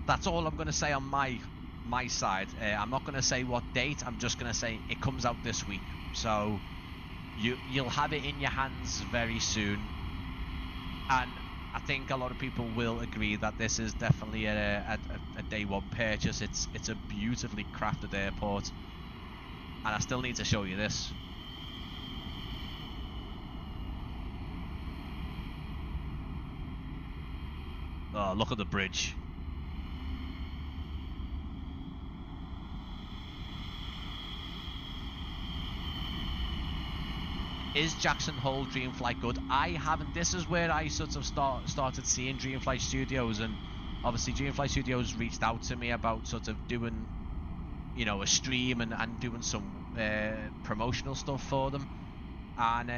Speaker 1: That's all I'm going to say on my side. I'm not going to say what date. I'm just going to say it comes out this week. So you'll have it in your hands very soon. And I think a lot of people will agree that this is definitely a day one purchase. It's a beautifully crafted airport. And I still need to show you this. Oh, look at the bridge. Is Jackson Hole Dreamflight good? I haven't. This is where I sort of started seeing Dreamflight Studios, and obviously Dreamflight Studios reached out to me about sort of doing, you know, a stream and doing some promotional stuff for them. And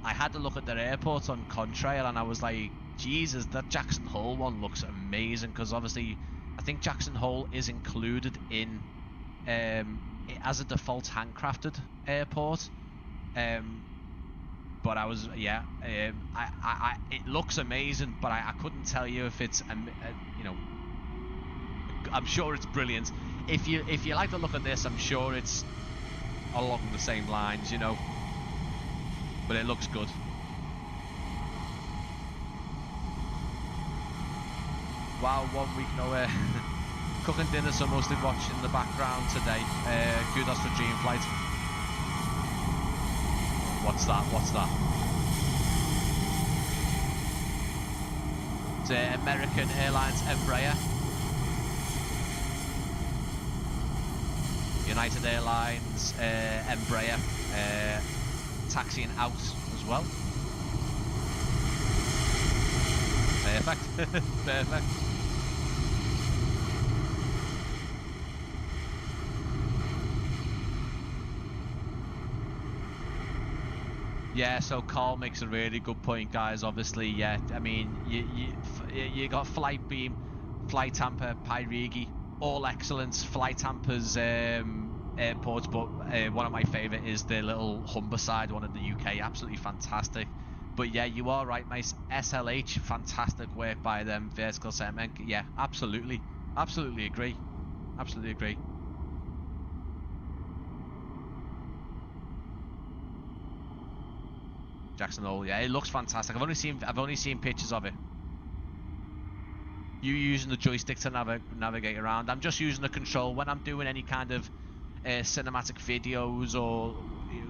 Speaker 1: I had to look at their airport on Contrail, and I was like, Jesus, that Jackson Hole one looks amazing, because obviously I think Jackson Hole is included in as a default handcrafted airport. But I was, yeah, it looks amazing, but I couldn't tell you if it's, you know, I'm sure it's brilliant. If you like the look of this, I'm sure it's along the same lines, you know, but it looks good. Wow, 1 week no cooking dinner, so mostly watching the background today. Kudos for Dreamflight. What's that? What's that? It's American Airlines Embraer. United Airlines Embraer taxiing out as well. Perfect. Perfect. Yeah, so Carl makes a really good point, guys. Obviously, yeah, I mean, you got Flight Beam, Flight Tampa, Pyrigi, all excellent. Flight Tampa's airports, but one of my favourite is the little Humberside one in the UK. Absolutely fantastic. But yeah, you are right, mate. SLH, fantastic work by them. Vertical segment, yeah, absolutely, absolutely agree, absolutely agree. Jackson Hole, yeah, it looks fantastic. I've only seen pictures of it. You using the joystick to navigate around. I'm just using the control when I'm doing any kind of cinematic videos or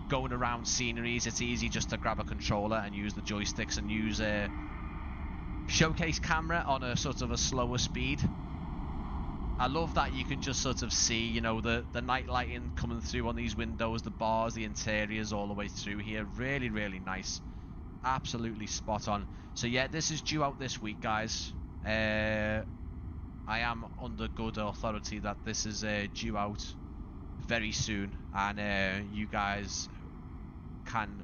Speaker 1: going around sceneries. It's easy just to grab a controller and use the joysticks and use a showcase camera on a sort of a slower speed. I love that you can just sort of see, you know, the night lighting coming through on these windows, the bars, the interiors all the way through here. Really, really nice. Absolutely spot on. So yeah, this is due out this week, guys. I am under good authority that this is due out very soon, and you guys can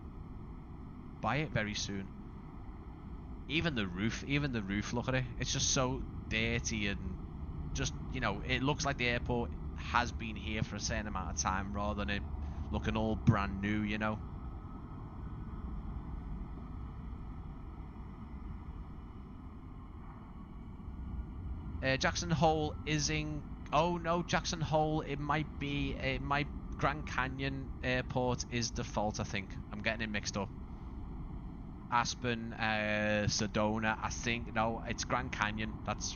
Speaker 1: buy it very soon. Even the roof, look at it. It's just so dirty and just, you know, it looks like the airport has been here for a certain amount of time rather than it looking all brand new, you know. Jackson Hole is in, oh no, Jackson Hole, it might Grand Canyon airport is default, I think. I'm getting it mixed up. Aspen, Sedona, I think, no, it's Grand Canyon that's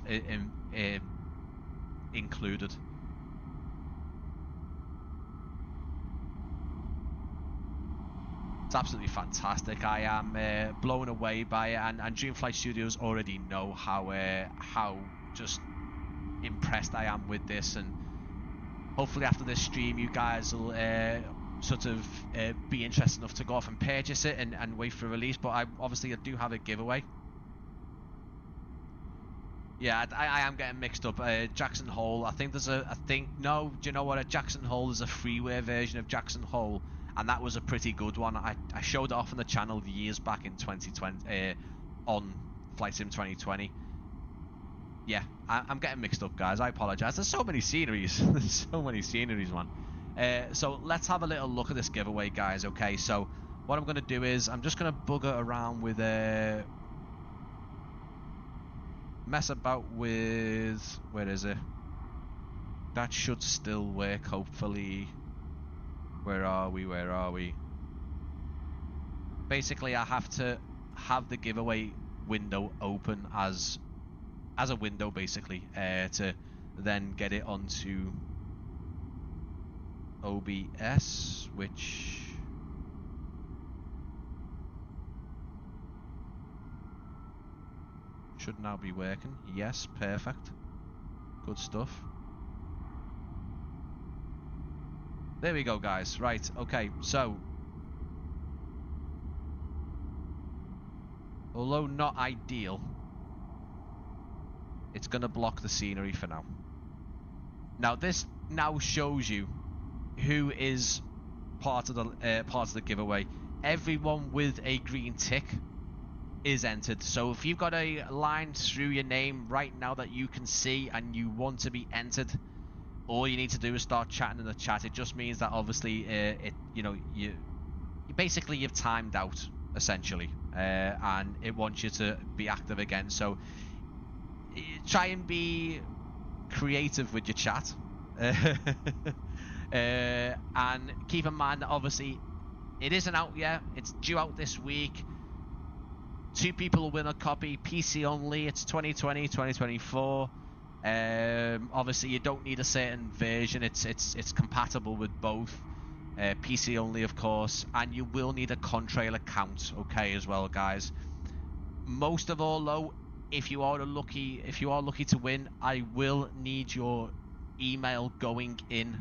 Speaker 1: included. It's absolutely fantastic. I am blown away by it, and Dreamflight Studios already know how just impressed I am with this, and hopefully after this stream you guys will sort of be interested enough to go off and purchase it and wait for release. But I do have a giveaway. Yeah, I am getting mixed up. Jackson Hole. I think there's a. I think no. Do you know what? At Jackson Hole, there's a freeware version of Jackson Hole, and that was a pretty good one. I showed it off on the channel years back in 2020 on Flight Sim 2020. Yeah, I'm getting mixed up, guys. I apologize. There's so many sceneries. There's so many sceneries, man. So let's have a little look at this giveaway, guys. Okay, so what I'm gonna do is I'm just gonna bugger around with mess about with, where is it? That should still work, hopefully. Where are we? Basically, I have to have the giveaway window open as a window, basically, to then get it onto OBS, which should now be working. Yes, perfect. Good stuff. There we go, guys. Right, okay, so although not ideal, it's going to block the scenery for now. Now, this now shows you who is part of the giveaway. Everyone with a green tick is entered. So if you've got a line through your name right now that you can see and you want to be entered, all you need to do is start chatting in the chat. It just means that obviously you basically you've timed out essentially, and it wants you to be active again. So try and be creative with your chat. And keep in mind that obviously it isn't out yet. It's due out this week. 2 people will win a copy. PC only. It's 2020, 2024. Obviously, you don't need a certain version. It's compatible with both. PC only, of course, and you will need a Contrail account, okay, as well, guys. Most of all, though, if you are lucky to win, I will need your email going in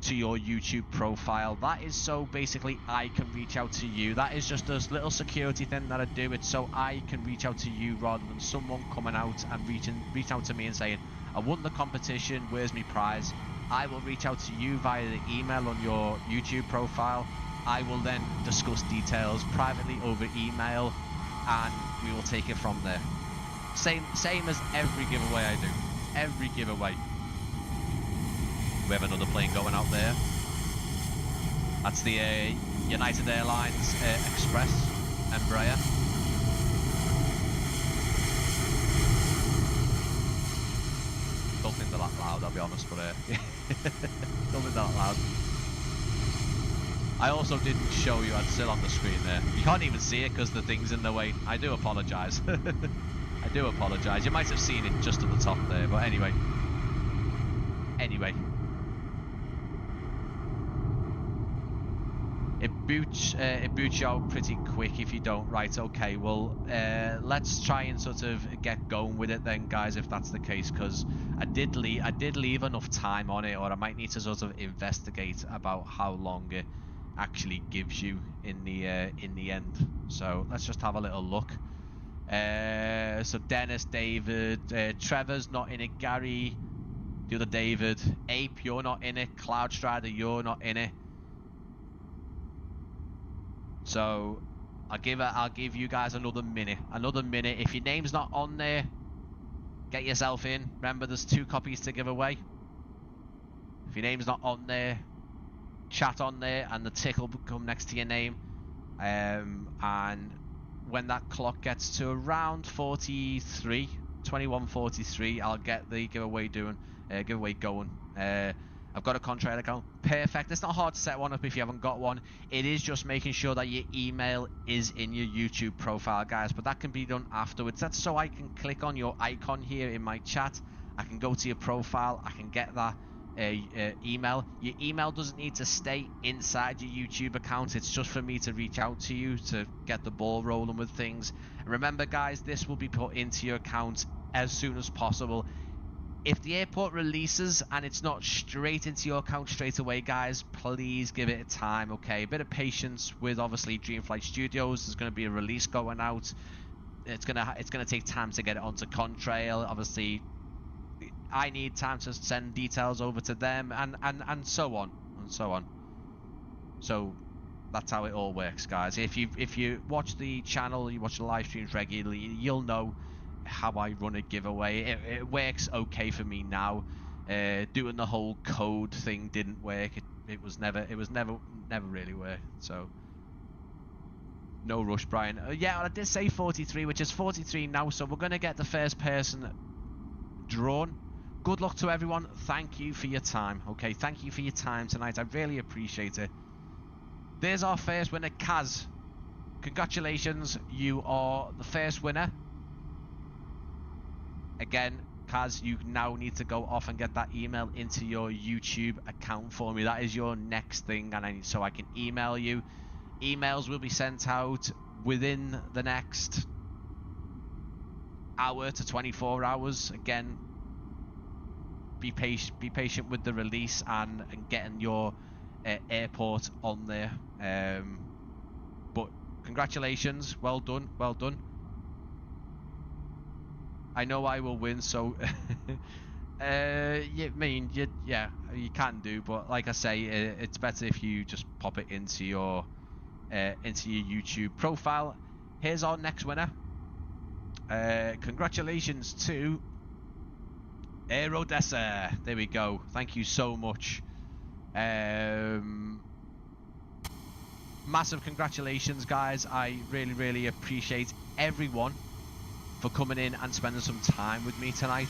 Speaker 1: to your YouTube profile. That is so basically I can reach out to you. That is just a little security thing that I do. It's so I can reach out to you rather than someone coming out and reaching out to me and saying, I won the competition, where's my prize? I will reach out to you via the email on your YouTube profile. I will then discuss details privately over email, and we will take it from there. Same as every giveaway I do. Every giveaway. We have another plane going out there. That's the United Airlines Express Embraer. Don't think they're that loud, I'll be honest, but don't think they're that loud. I also didn't show you, it's still on the screen there. You can't even see it because the thing's in the way. I do apologise. I do apologise. You might have seen it just at the top there, but anyway. It boots you out pretty quick if you don't. Right, okay, well, let's try and sort of get going with it then, guys, if that's the case, because I did leave enough time on it, or I might need to sort of investigate about how long it actually gives you in the end. So let's just have a little look. So Dennis, David, Trevor's not in it, Gary, the other David, Ape, you're not in it, Cloud Strider, you're not in it. So I'll give you guys another minute. If your name's not on there, get yourself in. Remember, there's 2 copies to give away. If your name's not on there, chat on there, and the tick will come next to your name. And when that clock gets to around 21:43, I'll get the giveaway going. I've got a Contrail account. Perfect. It's not hard to set one up if you haven't got one. It is just making sure that your email is in your YouTube profile, guys. But that can be done afterwards. That's so I can click on your icon here in my chat. I can go to your profile. I can get that email. Your email doesn't need to stay inside your YouTube account. It's just for me to reach out to you to get the ball rolling with things. Remember, guys, this will be put into your account as soon as possible. If the airport releases and it's not straight into your account straight away, guys, please give it a time, okay? A bit of patience with, obviously, Dreamflight Studios. There's going to be a release going out. it's gonna take time to get it onto Contrail. Obviously, I need time to send details over to them, and so on and so on. So that's how it all works, guys. If you watch the channel, you watch the live streams regularly, you'll know how I run a giveaway. It works okay for me now. Doing the whole code thing didn't work. It was never really worked. So no rush, Brian. Yeah, I did say 43, which is 43 now. So we're gonna get the first person drawn. Good luck to everyone. Thank you for your time. Okay, thank you for your time tonight. I really appreciate it. There's our first winner, Kaz. Congratulations, you are the first winner. Again, Kaz, you now need to go off and get that email into your YouTube account for me. That is your next thing, and so I can email you. Emails will be sent out within the next hour to 24 hours. Again, be patient with the release and getting your airport on there. But congratulations, well done. I know I will win, so yeah, you can do, but like I say, it's better if you just pop it into your YouTube profile. Here's our next winner. Congratulations to Aerodessa. There we go. Thank you so much. Massive congratulations, guys. I really appreciate everyone for coming in and spending some time with me tonight.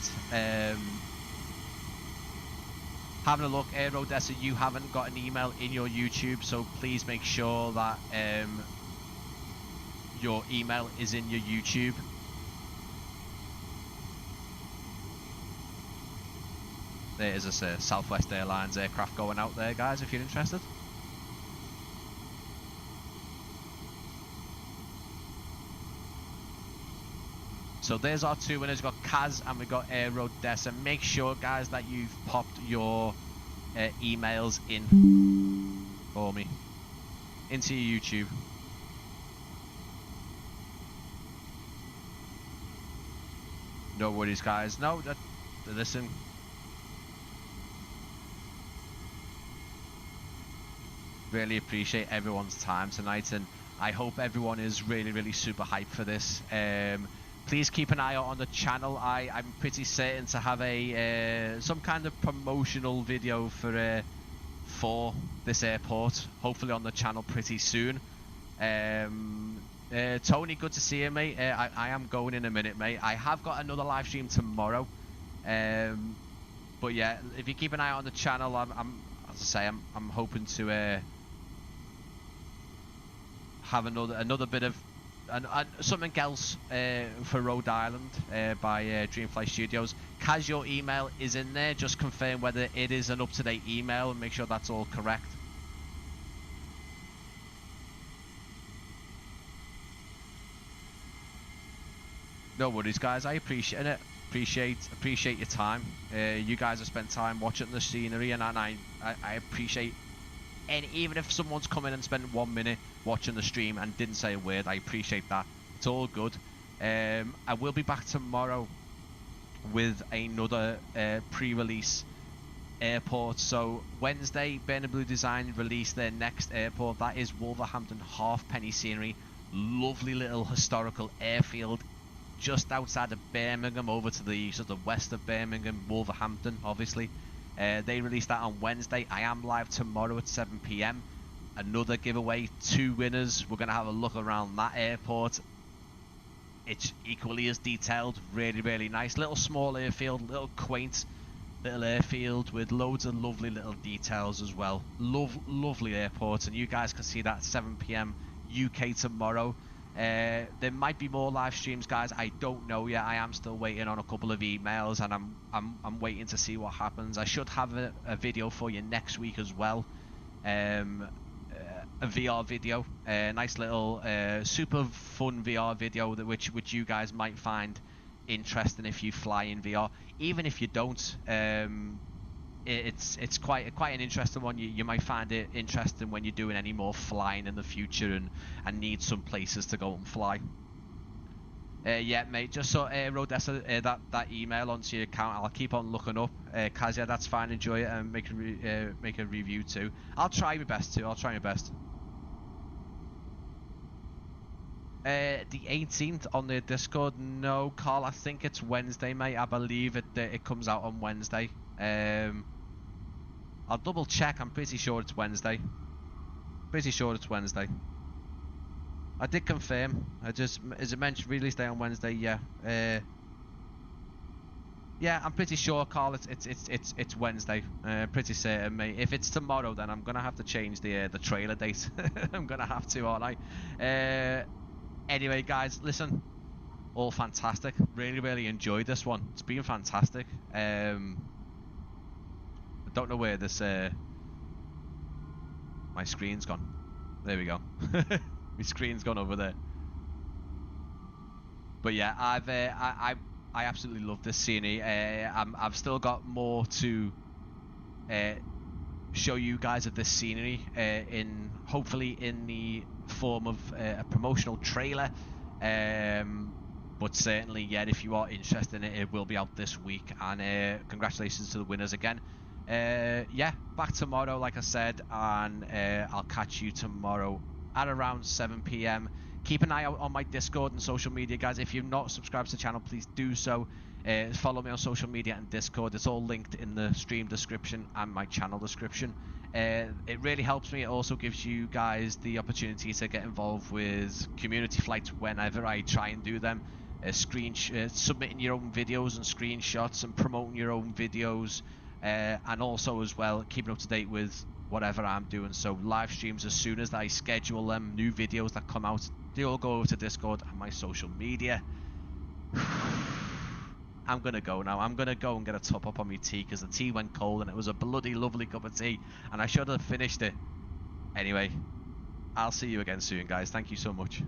Speaker 1: Having a look, Aerodessa, you haven't got an email in your YouTube, so please make sure that your email is in your YouTube. There is a Southwest Airlines aircraft going out there, guys, if you're interested. So there's our two winners. We've got Kaz and we've got Aerodessa. Make sure, guys, that you've popped your emails in for me into your YouTube. No worries, guys. No, listen. Really appreciate everyone's time tonight, and I hope everyone is really super hyped for this. Please keep an eye out on the channel. I'm pretty certain to have some kind of promotional video for this airport, hopefully on the channel pretty soon. Tony, good to see you, mate. I am going in a minute, mate. I have got another live stream tomorrow, but yeah, if you keep an eye out on the channel, as I say, I'm hoping to have another bit of something else for Rhode Island by Dreamflight Studios. Kaz, your email is in there. Just confirm whether it is an up-to-date email and make sure that's all correct. No worries, guys. I appreciate it. Appreciate your time. You guys have spent time watching the scenery, and I appreciate. And even if someone's come in and spent 1 minute watching the stream and didn't say a word, I appreciate that. It's all good. I will be back tomorrow with another pre-release airport. So Wednesday, Burn and Blue Design released their next airport. That is Wolverhampton Halfpenny Scenery. Lovely little historical airfield just outside of Birmingham, over to the sort of west of Birmingham, Wolverhampton, obviously. They released that on Wednesday. I am live tomorrow at 7 PM. Another giveaway, 2 winners. We're going to have a look around that airport. It's equally as detailed, really nice. Little small airfield, little quaint little airfield with loads of lovely little details as well. Lovely airport, and you guys can see that at 7 PM UK tomorrow. There might be more live streams, guys. I don't know yet. I am still waiting on a couple of emails, and I'm waiting to see what happens. I should have a video for you next week as well. A VR video, a nice little super fun VR video which you guys might find interesting if you fly in VR. Even if you don't, it's quite an interesting one. You might find it interesting when you're doing any more flying in the future and need some places to go and fly. Yeah, mate. Just so wrote that email onto your account. I'll keep on looking up. Kaz, yeah, that's fine. Enjoy it and make a review too. I'll try my best too. I'll try my best. The 18th on the Discord. No, Carl. I think it's Wednesday, mate. I believe it comes out on Wednesday. I'll double check. I'm pretty sure it's Wednesday. Pretty sure it's Wednesday. I did confirm. Is it mentioned release day on Wednesday? Yeah. Yeah, I'm pretty sure, Carl. It's Wednesday. Pretty certain, mate. If it's tomorrow, then I'm gonna have to change the trailer date. I'm gonna have to, aren't I? Anyway, guys, listen. All fantastic. Really enjoyed this one. It's been fantastic. I don't know where this my screen's gone. There we go. My screen's gone over there. But yeah, I absolutely love this scenery. I've still got more to show you guys of this scenery, hopefully in the form of a promotional trailer. But certainly, yeah, if you are interested in it, it will be out this week. And congratulations to the winners again. Yeah, back tomorrow, like I said, and I'll catch you tomorrow at around 7 p.m. Keep an eye out on my Discord and social media, guys. If you're not subscribed to the channel, please do so. Follow me on social media and Discord. It's all linked in the stream description and my channel description. It really helps me. It also gives you guys the opportunity to get involved with community flights whenever I try and do them. Submitting your own videos and screenshots and promoting your own videos. And also as well keeping up to date with whatever I'm doing. So live streams, as soon as I schedule them, new videos that come out, they all go over to Discord and my social media. I'm gonna go now. I'm gonna go and get a top up on my tea, because the tea went cold and it was a bloody lovely cup of tea and I should have finished it. Anyway, I'll see you again soon, guys. Thank you so much.